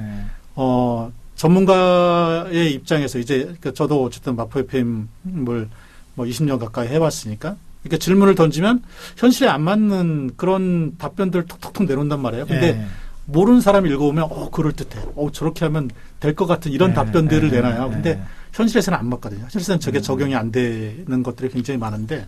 전문가의 입장에서 이제 저도 어쨌든 마포 FM을 뭐 20년 가까이 해왔으니까 그러니까 질문을 던지면 현실에 안 맞는 그런 답변들을 톡톡톡 내놓는단 말이에요. 근데 모르는 사람이 읽어보면 그럴듯해. 저렇게 하면 될 것 같은 이런 답변들을 내놔요. 근데 현실에서는 안 맞거든요. 현실에서는 저게 적용이 안 되는 것들이 굉장히 많은데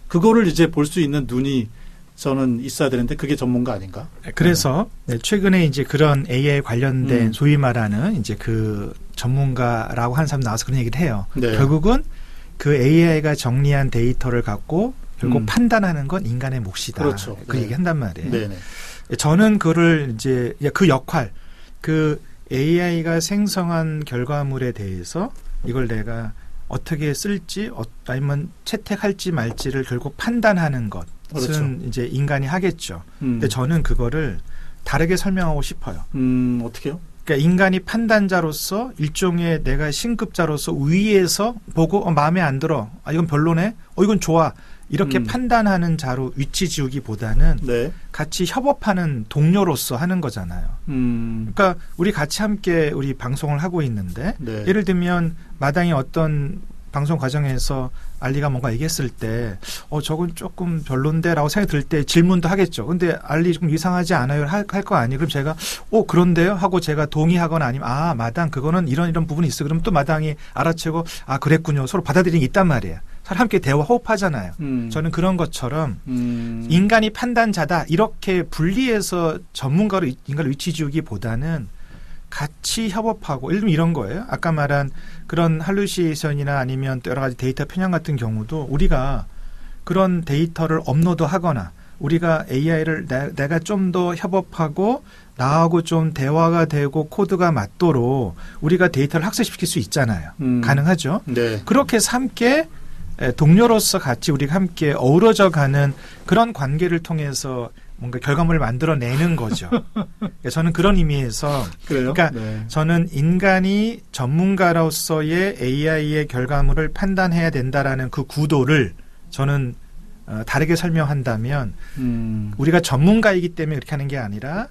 그거를 이제 볼 수 있는 눈이 저는 있어야 되는데 그게 전문가 아닌가? 그래서 최근에 이제 그런 AI 관련된 소위 말하는 이제 그 전문가라고 하는 사람 나와서 그런 얘기를 해요. 네. 결국은 그 AI가 정리한 데이터를 갖고 결국 판단하는 건 인간의 몫이다. 그렇죠. 그 얘기 한단 말이에요. 네네. 저는 그거를 이제 그 역할, 그 AI가 생성한 결과물에 대해서 이걸 내가 어떻게 쓸지 아니면 채택할지 말지를 결국 판단하는 것은 그렇죠. 이제 인간이 하겠죠. 근데 저는 그거를 다르게 설명하고 싶어요. 어떻게요? 그러니까 인간이 판단자로서 일종의 내가 신급자로서 위에서 보고 마음에 안 들어. 이건 별로네. 이건 좋아. 이렇게 판단하는 자로 위치 지우기보다는 같이 협업하는 동료로서 하는 거잖아요. 그러니까 우리 같이 함께 우리 방송을 하고 있는데 예를 들면 마당에 어떤 방송 과정에서 알리가 뭔가 얘기했을 때 저건 조금 별론데 라고 생각이 들 때 질문도 하겠죠. 근데 알리 좀 이상하지 않아요? 할 거 아니에요? 그럼 제가 그런데요? 하고 제가 동의하거나 아니면 마당 그거는 이런 부분이 있어. 그럼 또 마당이 알아채고 그랬군요. 서로 받아들이는 게 있단 말이에요. 서로 함께 대화 호흡하잖아요. 저는 그런 것처럼 인간이 판단자다 이렇게 분리해서 전문가로 인간을 위치 지우기보다는 같이 협업하고 예를 들면 이런 거예요. 아까 말한 그런 할루시에이션이나 아니면 또 여러 가지 데이터 편향 같은 경우도 우리가 그런 데이터를 업로드하거나 우리가 AI를 내가 좀 더 협업하고 나하고 좀 대화가 되고 코드가 맞도록 우리가 데이터를 학습시킬 수 있잖아요. 가능하죠. 네. 그렇게 해서 함께 동료로서 같이 우리가 함께 어우러져 가는 그런 관계를 통해서 뭔가 결과물을 만들어내는 거죠. 저는 그런 의미에서 그래요? 그러니까 저는 인간이 전문가로서의 AI의 결과물을 판단해야 된다라는 그 구도를 저는 다르게 설명한다면 우리가 전문가이기 때문에 그렇게 하는 게 아니라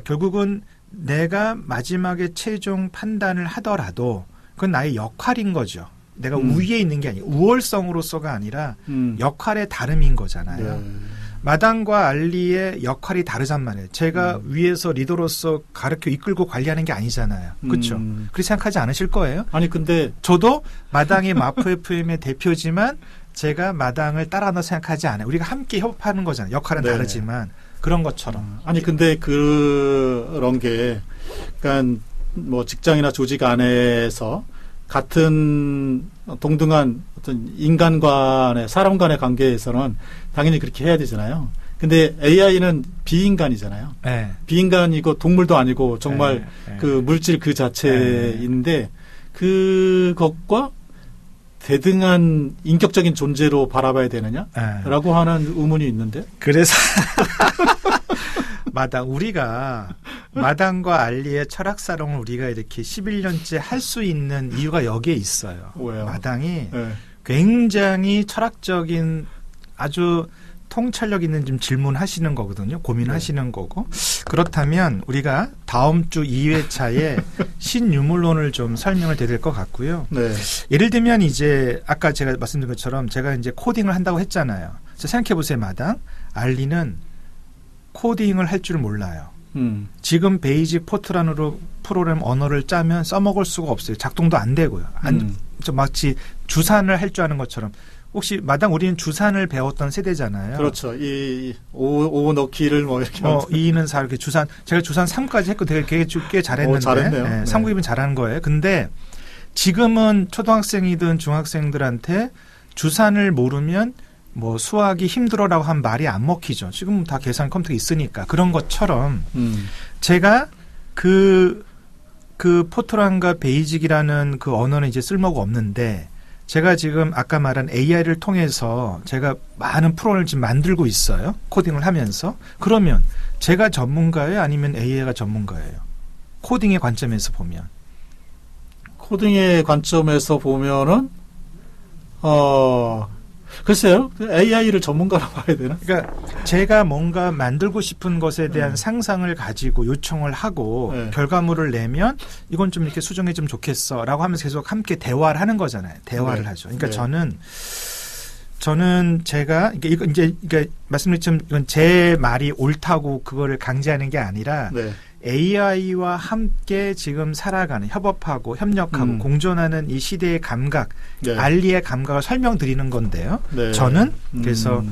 결국은 내가 마지막에 최종 판단을 하더라도 그건 나의 역할인 거죠. 내가 위에 있는 게 아니고 우월성으로서가 아니라 역할의 다름인 거잖아요. 마당과 알리의 역할이 다르단 말이에요. 제가 위에서 리더로서 가르쳐 이끌고 관리하는 게 아니잖아요. 그렇죠? 그렇게 생각하지 않으실 거예요? 아니 근데 저도 마당의 마포 FM의 대표지만 제가 마당을 따라한다고 생각하지 않아요. 우리가 함께 협업하는 거잖아요. 역할은 네. 다르지만 그런 것처럼. 아니 근데 그런 게 그러니까 뭐 직장이나 조직 안에서 같은 동등한 어떤 인간 간의 사람 간의 관계에서는 당연히 그렇게 해야 되잖아요. 근데 AI는 비인간이잖아요. 네. 비인간이고 동물도 아니고 정말 네. 그 물질 그 자체인데 그것과 대등한 인격적인 존재로 바라봐야 되느냐라고 하는 의문이 있는데. 그래서 우리가 마당과 알리의 철학사롱을 우리가 이렇게 11년째 할 수 있는 이유가 여기에 있어요. 왜요? 마당이 네. 굉장히 철학적인 아주 통찰력 있는 좀 질문하시는 거거든요. 고민하시는 거고. 그렇다면 우리가 다음 주 2회차에 신유물론을 좀 설명을 드릴 것 같고요. 네. 예를 들면 이제 아까 제가 말씀드린 것처럼 제가 이제 코딩을 한다고 했잖아요. 생각해 보세요, 마당. 알리는 코딩을 할 줄 몰라요. 지금 베이직 포트란으로 프로그램 언어를 짜면 써먹을 수가 없어요. 작동도 안 되고요. 좀 마치 주산을 할 줄 아는 것처럼. 혹시 마당 우리는 주산을 배웠던 세대잖아요. 그렇죠. 오 넣기를 뭐 이렇게. 2는 4 이렇게 주산. 제가 주산 3까지 했고 되게 꽤 잘했는데. 잘했네요. 네, 네. 3급이면 잘하는 거예요. 근데 지금은 초등학생이든 중학생들한테 주산을 모르면 뭐 수학이 힘들어라고 한 말이 안 먹히죠. 지금 다 계산 컴퓨터가 있으니까. 그런 것처럼 제가 그 포트란과 베이직이라는 그 언어는 이제 쓸모가 없는데 제가 지금 아까 말한 AI를 통해서 제가 많은 프로그램을 지금 만들고 있어요. 코딩을 하면서. 그러면 제가 전문가예요? 아니면 AI가 전문가예요? 코딩의 관점에서 보면. 코딩의 관점에서 보면은 글쎄요. AI를 전문가라고 봐야 되나? 그러니까 제가 뭔가 만들고 싶은 것에 대한 상상을 가지고 요청을 하고 결과물을 내면 이건 좀 이렇게 수정해 좀 좋겠어라고 하면서 계속 함께 대화를 하는 거잖아요. 대화를 하죠. 그러니까 저는 제가 이제 말씀드렸지만 이건 제 말이 옳다고 그거를 강제하는 게 아니라 AI와 함께 지금 살아가는 협업하고 협력하고 공존하는 이 시대의 감각, 알리의 감각을 설명드리는 건데요. 저는 그래서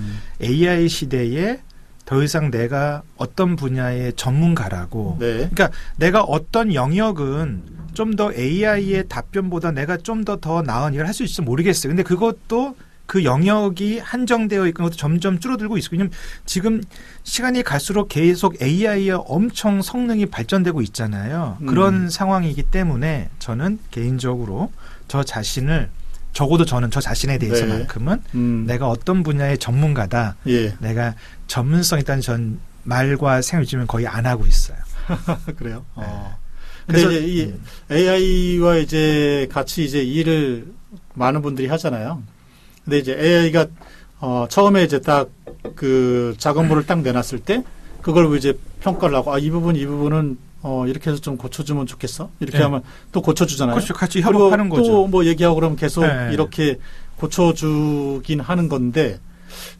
AI 시대에 더 이상 내가 어떤 분야의 전문가라고 그러니까 내가 어떤 영역은 좀 더 AI의 답변보다 내가 좀 더 나은 일을 할 수 있을지 모르겠어요. 근데 그것도 그 영역이 한정되어 있는 것도 점점 줄어들고 있어요. 왜냐하면 지금 시간이 갈수록 계속 AI의 엄청 성능이 발전되고 있잖아요. 그런 상황이기 때문에 저는 개인적으로 저 자신을 적어도 저는 저 자신에 대해서만큼은 내가 어떤 분야의 전문가다. 내가 전문성 있다는 전 말과 생각을 지금 거의 안 하고 있어요. 그래요? 근데 이제 이 AI와 이제 같이 이제 일을 많은 분들이 하잖아요. 근데 이제 AI가 처음에 이제 딱 그 작업물을 딱 내놨을 때 그걸 이제 평가를 하고 이 부분은 이렇게 해서 좀 고쳐주면 좋겠어. 이렇게 하면 또 고쳐주잖아요. 그렇죠. 같이 협업하는 거죠. 또 뭐 얘기하고 그러면 계속 이렇게 고쳐주긴 하는 건데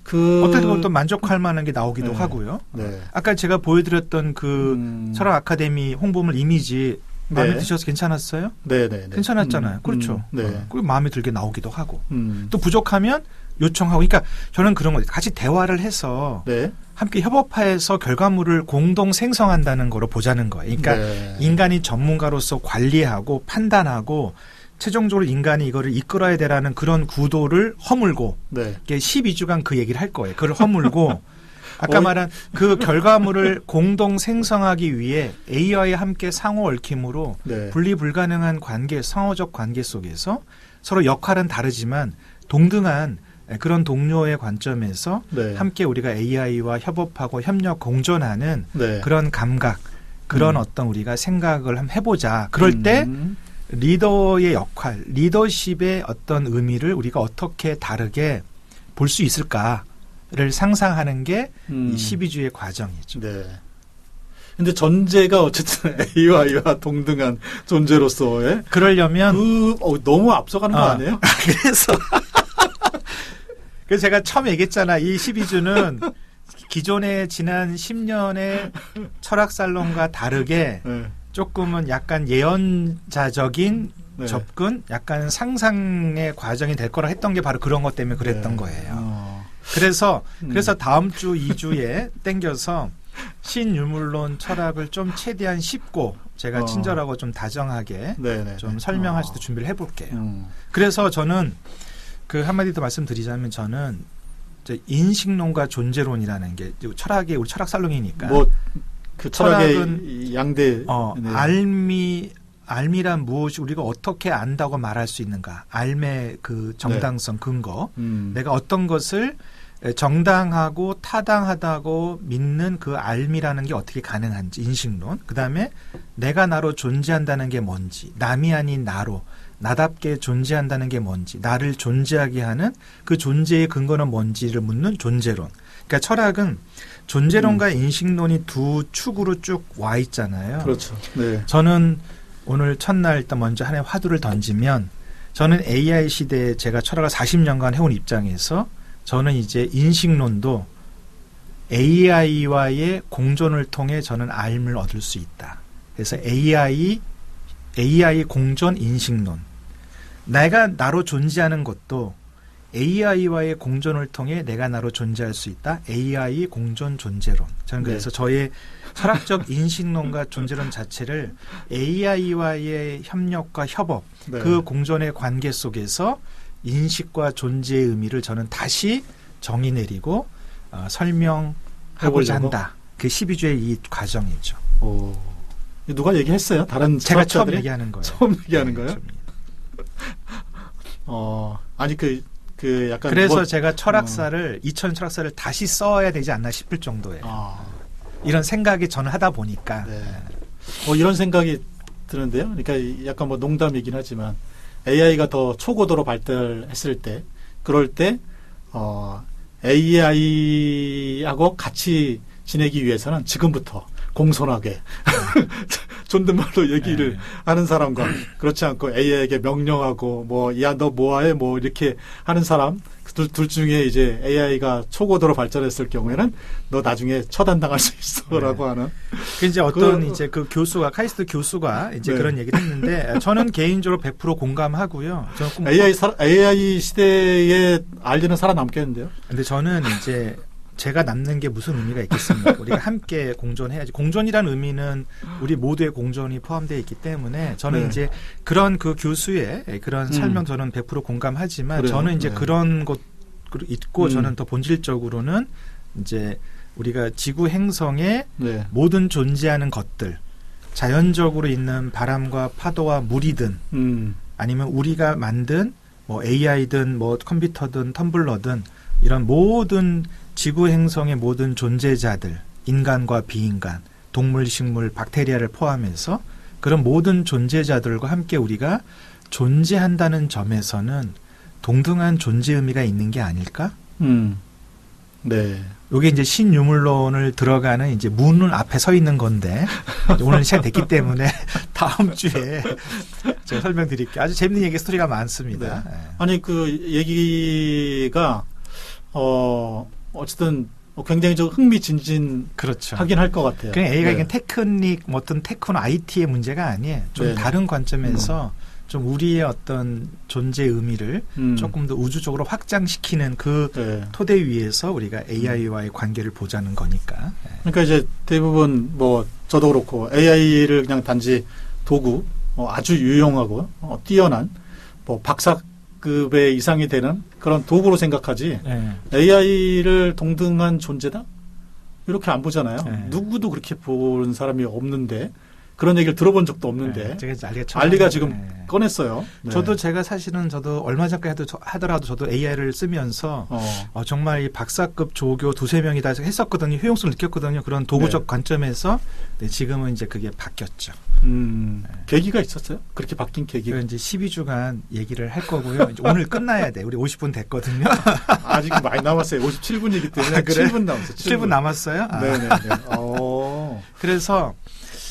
어떻게 보면 또 만족할 만한 게 나오기도 하고요. 아까 제가 보여드렸던 그 철학 아카데미 홍보물 이미지 마음에 드셔서 괜찮았어요? 네네. 괜찮았잖아요. 그렇죠. 그리고 마음에 들게 나오기도 하고. 또 부족하면 요청하고. 그러니까 저는 그런 거 같이 대화를 해서 함께 협업해서 결과물을 공동 생성한다는 거로 보자는 거예요. 그러니까 인간이 전문가로서 관리하고 판단하고 최종적으로 인간이 이거를 이끌어야 되라는 그런 구도를 허물고 12주간 그 얘기를 할 거예요. 그걸 허물고 아까 말한 그 결과물을 공동 생성하기 위해 AI와 함께 상호 얽힘으로 분리 불가능한 관계, 상호적 관계 속에서 서로 역할은 다르지만 동등한 그런 동료의 관점에서 함께 우리가 AI와 협업하고 협력 공존하는 그런 감각, 그런 어떤 우리가 생각을 한번 해보자. 그럴 때 리더의 역할, 리더십의 어떤 의미를 우리가 어떻게 다르게 볼 수 있을까를 상상하는 게 이 12주의 과정이죠. 근데 전제가 어쨌든 AI와 동등한 존재로서의 그러려면 너무 앞서가는 거 아니에요? 그래서 제가 처음 얘기했잖아. 이 12주는 기존의 지난 10년의 철학살롱과 다르게 조금은 약간 예언자적인 네. 접근, 약간 상상의 과정이 될 거라 했던 게 바로 그런 것 때문에 그랬던 네. 거예요. 그래서 다음 주 2주에 땡겨서 신유물론 철학을 좀 최대한 쉽고 제가 친절하고 좀 다정하게 네네. 좀 설명할 수 있게 준비를 해볼게요. 그래서 저는 그 한마디 더 말씀드리자면 저는 이제 인식론과 존재론이라는 게 철학의 우리 철학 살롱이니까 뭐 그 철학의 철학은 양대 네. 알미란 무엇이 우리가 어떻게 안다고 말할 수 있는가? 알의 그 정당성 근거. 내가 어떤 것을 정당하고 타당하다고 믿는 그 알미라는 게 어떻게 가능한지 인식론. 그다음에 내가 나로 존재한다는 게 뭔지, 남이 아닌 나로 나답게 존재한다는 게 뭔지, 나를 존재하게 하는 그 존재의 근거는 뭔지를 묻는 존재론. 그러니까 철학은 존재론과 인식론이 두 축으로 쭉 와 있잖아요. 그렇죠. 네. 저는 오늘 첫날 일단 먼저 하나의 화두를 던지면 저는 AI 시대에 제가 철학을 40년간 해온 입장에서 저는 이제 인식론도 AI와의 공존을 통해 저는 알을 얻을 수 있다. 그래서 AI 공존 인식론. 내가 나로 존재하는 것도 AI와의 공존을 통해 내가 나로 존재할 수 있다. AI 공존 존재론. 저는 그래서 저의 철학적 인식론과 존재론 자체를 AI와의 협력과 협업, 그 공존의 관계 속에서 인식과 존재의 의미를 저는 다시 정의 내리고 설명하고자 한다. 그 12주의 이 과정이죠. 오. 누가 얘기했어요? 다른 제가 처음 철학자들이? 얘기하는 거예요. 처음 얘기하는 거예요? 아니 그 약간 그래서 제가 철학사를 2000 철학사를 다시 써야 되지 않나 싶을 정도예요. 이런 생각이 저는 하다 보니까 이런 생각이 드는데요. 그러니까 약간 뭐 농담이긴 하지만 AI가 더 초고도로 발달했을 때, 그럴 때 AI하고 같이 지내기 위해서는 지금부터 공손하게 존댓말로 얘기를 하는 사람과 그렇지 않고 AI에게 명령하고 뭐 야 너 뭐해 뭐 이렇게 하는 사람 둘 중에 이제 AI가 초고도로 발전했을 경우에는 너 나중에 처단당할 수 있어라고 하는. 그 이제 어떤 이제 그 교수가 카이스트 교수가 이제 그런 얘기를 했는데 저는 개인적으로 100% 공감하고요. 저는 AI 시대에 알리는 살아남겠는데요. 근데 저는 이제 제가 남는 게 무슨 의미가 있겠습니까? 우리가 함께 공존해야지. 공존이라는 의미는 우리 모두의 공존이 포함되어 있기 때문에 저는 이제 그런 그 교수의 그런 설명 저는 100% 공감하지만 그래요? 저는 이제 그런 것 있고 저는 더 본질적으로는 이제 우리가 지구 행성의 모든 존재하는 것들, 자연적으로 있는 바람과 파도와 물이든 아니면 우리가 만든 뭐 AI든 뭐 컴퓨터든 텀블러든 이런 모든 지구 행성의 모든 존재자들, 인간과 비인간, 동물, 식물, 박테리아를 포함해서 그런 모든 존재자들과 함께 우리가 존재한다는 점에서는 동등한 존재 의미가 있는 게 아닐까? 네. 이게 이제 신유물론을 들어가는 이제 문을 앞에 서 있는 건데 오늘 시작됐기 때문에 다음 주에 제가 설명드릴게요. 아주 재밌는 얘기 스토리가 많습니다. 네. 아니 그 얘기가 어쨌든 굉장히 좀 흥미진진 그렇죠. 하긴 할 것 같아요. 그냥 A가 이게 테크닉, 뭐 어떤 테크노 IT의 문제가 아니에요. 좀 다른 관점에서 좀 우리의 어떤 존재의 의미를 조금 더 우주적으로 확장시키는 그 토대 위에서 우리가 AI와의 관계를 보자는 거니까. 그러니까 이제 대부분 뭐 저도 그렇고 AI를 그냥 단지 도구, 아주 유용하고 뛰어난 뭐 박사급의 이상이 되는 그런 도구로 생각하지 AI를 동등한 존재다? 이렇게 안 보잖아요. 누구도 그렇게 보는 사람이 없는데 그런 얘기를 들어본 적도 없는데 알리가 지금 꺼냈어요. 저도 제가 사실은 저도 얼마 전까지 하더라도 저도 AI를 쓰면서 정말 이 박사급 조교 두세 명이 다 했었거든요. 효용성을 느꼈거든요. 그런 도구적 관점에서 지금은 이제 그게 바뀌었죠. 계기가 있었어요? 그렇게 바뀐 계기가? 이제 12주간 얘기를 할 거고요. 이제 오늘 끝나야 돼. 우리 50분 됐거든요. 아직 많이 남았어요. 57분이기 때문에 그래? 7분 남았어요. 7분 남았어요? 네네네. 그래서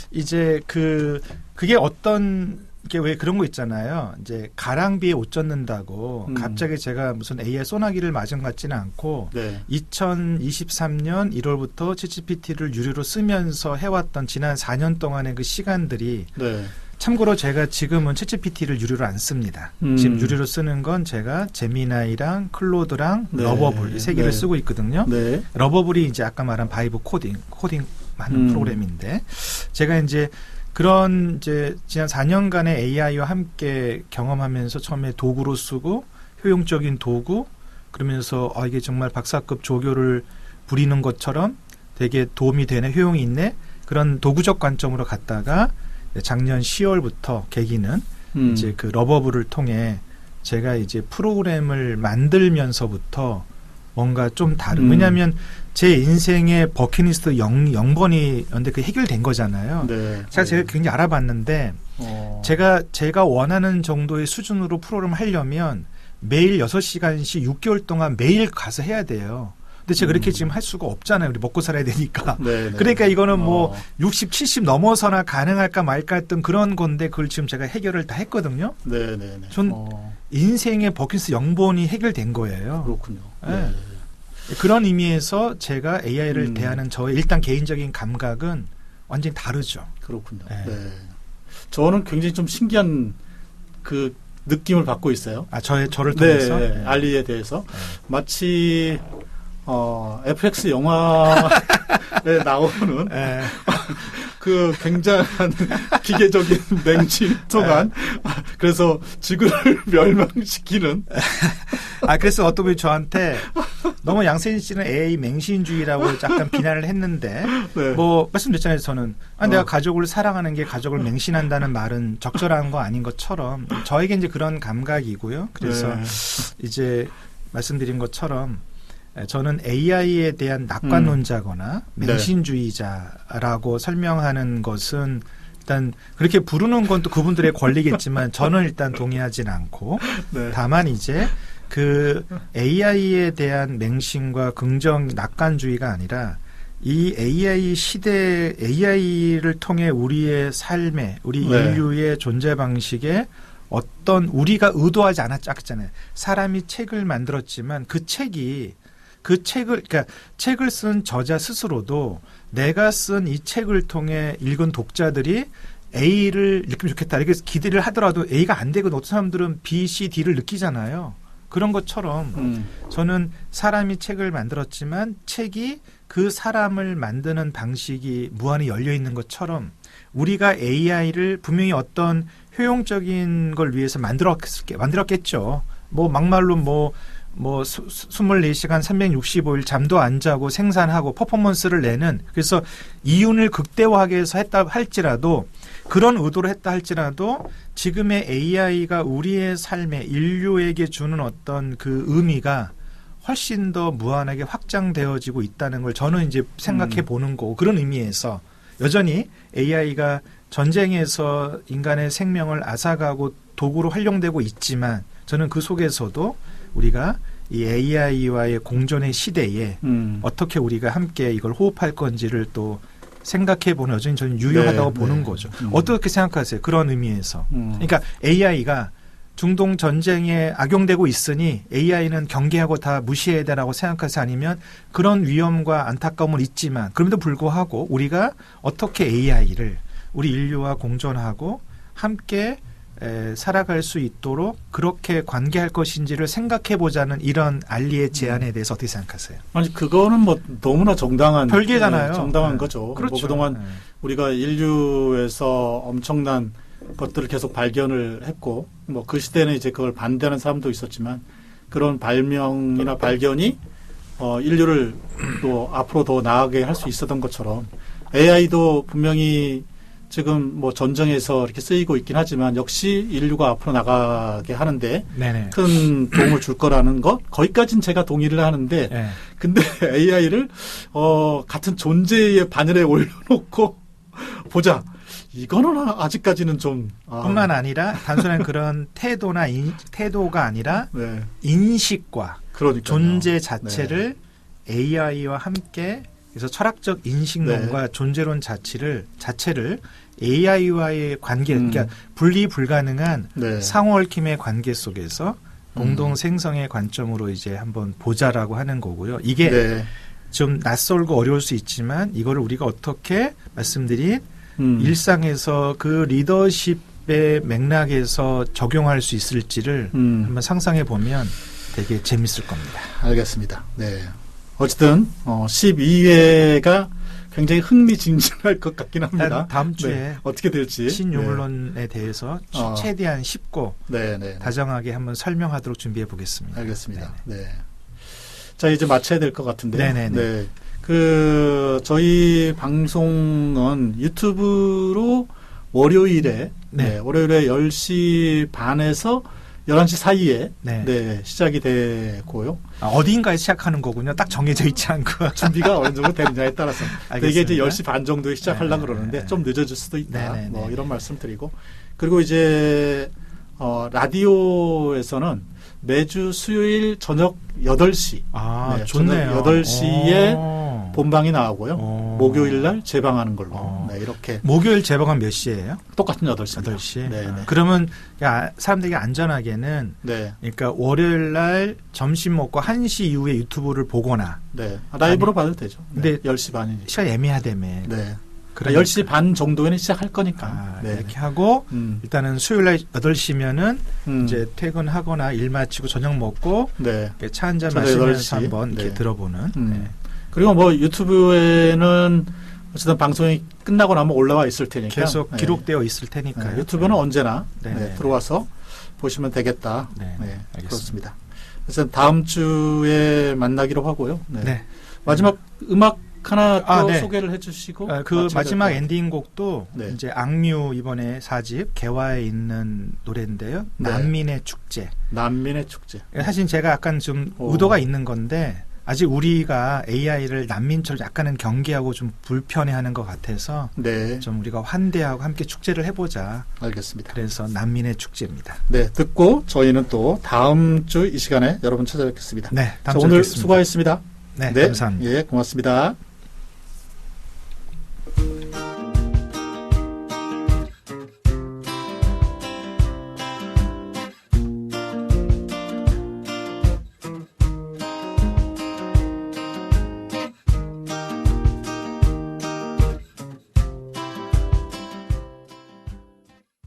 이제 그게 어떤 게 왜 그런 거 있잖아요. 이제 가랑비에 옷 젖는다고 갑자기 제가 무슨 AI 소나기를 맞은 것 같지는 않고 2023년 1월부터 챗GPT를 유료로 쓰면서 해왔던 지난 4년 동안의 그 시간들이 참고로 제가 지금은 챗GPT를 유료로 안 씁니다. 지금 유료로 쓰는 건 제가 제미나이랑 클로드랑 네. 러버블 이 세 개를 네. 쓰고 있거든요. 네. 러버블이 이제 아까 말한 바이브 코딩 하는 프로그램인데 제가 이제 그런 이제 지난 4년간의 AI와 함께 경험하면서 처음에 도구로 쓰고 효용적인 도구 그러면서 이게 정말 박사급 조교를 부리는 것처럼 되게 도움이 되네 효용이 있네 그런 도구적 관점으로 갔다가 작년 10월부터 계기는 이제 그 러버블을 통해 제가 이제 프로그램을 만들면서부터 뭔가 좀 다른 왜냐하면 제 인생의 버킷리스트 0번이었는데 그게 해결된 거잖아요. 네. 제가 굉장히 알아봤는데 제가 원하는 정도의 수준으로 프로그램을 하려면 매일 6시간씩 6개월 동안 매일 가서 해야 돼요. 근데 제가 그렇게 지금 할 수가 없잖아요. 우리 먹고 살아야 되니까. 네, 네. 그러니까 이거는 뭐 60, 70 넘어서나 가능할까 말까 했던 그런 건데 그걸 지금 제가 해결을 다 했거든요. 네, 네, 네. 전 인생의 버킷리스트 0번이 해결된 거예요. 그렇군요. 네. 그런 의미에서 제가 AI를 대하는 저의 일단 개인적인 감각은 완전히 다르죠. 그렇군요. 네. 네. 저는 굉장히 좀 신기한 그 느낌을 받고 있어요. 저를 통해서? 네, 알리에 대해서. 마치 FX 영화에 나오는 그 굉장한 기계적인 맹신 동안 그래서 지구를 멸망시키는 그래서 어떤 분이 저한테 너무 양세진 씨는 AI 맹신주의라고 약간 비난을 했는데 네. 뭐 말씀드렸잖아요. 저는 내가 가족을 사랑하는 게 가족을 맹신한다는 말은 적절한 거 아닌 것처럼 저에게 이제 그런 감각이고요. 그래서 이제 말씀드린 것처럼 저는 AI에 대한 낙관론자거나 맹신주의자라고 설명하는 것은 일단 그렇게 부르는 건 또 그분들의 권리겠지만 저는 일단 동의하진 않고 다만 이제 그 AI에 대한 맹신과 긍정 낙관주의가 아니라 이 AI 시대 AI를 통해 우리의 삶에 우리 인류의 존재 방식에 어떤 우리가 의도하지 않았잖아요. 사람이 책을 만들었지만 그 책을 그러니까 책을 쓴 저자 스스로도 내가 쓴 이 책을 통해 읽은 독자들이 A를 느끼면 좋겠다 이렇게 기대를 하더라도 A가 안 되거든. 어떤 사람들은 B, C, D를 느끼잖아요. 그런 것처럼 저는 사람이 책을 만들었지만 책이 그 사람을 만드는 방식이 무한히 열려 있는 것처럼 우리가 AI를 분명히 어떤 효용적인 걸 위해서 만들었겠죠. 뭐 막말로 24시간 365일 잠도 안 자고 생산하고 퍼포먼스를 내는 그래서 이윤을 극대화하기 위해서 했다 할지라도 그런 의도로 했다 할지라도 지금의 AI가 우리의 삶에 인류에게 주는 어떤 그 의미가 훨씬 더 무한하게 확장되어지고 있다는 걸 저는 이제 생각해 보는 거고 그런 의미에서 여전히 AI가 전쟁에서 인간의 생명을 앗아가고 도구로 활용되고 있지만 저는 그 속에서도 우리가 이 AI와의 공존의 시대에 어떻게 우리가 함께 이걸 호흡할 건지를 또 생각해보는 여전히 저는 유효하다고 보는 거죠. 어떻게 생각하세요? 그런 의미에서. 그러니까 AI가 중동 전쟁에 악용되고 있으니 AI는 경계하고 다 무시해야 되라고 생각하세요? 아니면 그런 위험과 안타까움은 있지만 그럼에도 불구하고 우리가 어떻게 AI를 우리 인류와 공존하고 함께 살아갈 수 있도록 그렇게 관계할 것인지를 생각해보자는 이런 알리의 제안에 대해서 어떻게 생각하세요? 아니 그거는 뭐 너무나 정당한 별개잖아요. 정당한 거죠. 그렇죠. 뭐 그동안 우리가 인류에서 엄청난 것들을 계속 발견을 했고 뭐 그 시대는 이제 그걸 반대하는 사람도 있었지만 그런 발명이나 발견이 인류를 또 앞으로 더 나아가게 할 수 있었던 것처럼 AI도 분명히 지금 뭐 전쟁에서 이렇게 쓰이고 있긴 하지만 역시 인류가 앞으로 나가게 하는데 네네. 큰 도움을 줄 거라는 것 거기까지는 제가 동의를 하는데 네. 근데 AI를 같은 존재의 바늘에 올려놓고 보자 이거는 아직까지는 좀 뿐만 아니라 단순한 그런 태도가 아니라 네. 인식과 그러니까요. 존재 자체를 AI와 함께 그래서 철학적 인식론과 존재론 자체를 AI와의 관계, 그러니까 분리 불가능한 상호얽힘의 관계 속에서 공동 생성의 관점으로 이제 한번 보자라고 하는 거고요. 이게 좀 낯설고 어려울 수 있지만 이거를 우리가 어떻게 말씀드린 일상에서 그 리더십 기업의 맥락에서 적용할 수 있을지를 한번 상상해 보면 되게 재밌을 겁니다. 알겠습니다. 네. 어쨌든 12회가 굉장히 흥미진진할 것 같긴 합니다. 다음 주에 네. 어떻게 될지 신유물론에 대해서 최대한 쉽고 다정하게 한번 설명하도록 준비해 보겠습니다. 알겠습니다. 네. 자, 이제 마쳐야 될 것 같은데요. 네네네. 네. 저희 방송은 유튜브로 월요일에 월요일에 10시 반에서 11시 사이에 시작이 되고요. 어디인가에 시작하는 거군요. 딱 정해져 있지 않고. 준비가 어느 정도 되느냐에 따라서. 이게 이제 10시 반 정도에 시작하려고 그러는데 좀 늦어질 수도 있다. 뭐 이런 말씀 드리고. 그리고 이제 라디오에서는 매주 수요일 저녁 8시. 좋네요. 저녁 8시에 본방이 나오고요. 목요일 날 재방하는 걸로. 이렇게. 목요일 재방은 몇 시예요? 똑같은 8시입니다. 8시. 그러면 사람들이 안전하게는 그러니까 월요일 날 점심 먹고 1시 이후에 유튜브를 보거나 라이브로 봐도 되죠. 근데 10시 반이니까. 시간이 애매하다며. 그러니까 10시 반 정도에는 시작할 거니까. 이렇게 하고 일단은 수요일 날 8시면은 이제 퇴근하거나 일 마치고 저녁 먹고 차 한잔 마시면서 한번 이렇게 들어보는. 그리고 뭐 유튜브에는 어쨌든 방송이 끝나고 나면 올라와 있을 테니까 계속 기록되어 있을 테니까요. 유튜브는 언제나 들어와서 보시면 되겠다. 그렇습니다. 그래서 다음 주에 만나기로 하고요. 마지막 음악 하나 또 소개를 해주시고 그 마지막 엔딩곡도 이제 악뮤 이번에 4집 개화에 있는 노래인데요. 난민의 축제. 난민의 축제. 사실 제가 약간 좀 의도가 있는 건데 아직 우리가 AI를 난민처럼 약간은 경계하고 좀 불편해하는 것 같아서 좀 우리가 환대하고 함께 축제를 해보자. 알겠습니다. 그래서 난민의 축제입니다. 네, 듣고 저희는 또 다음 주 이 시간에 여러분 찾아뵙겠습니다. 네, 다음 오늘 수고하셨습니다. 네, 감사합니다. 예, 고맙습니다.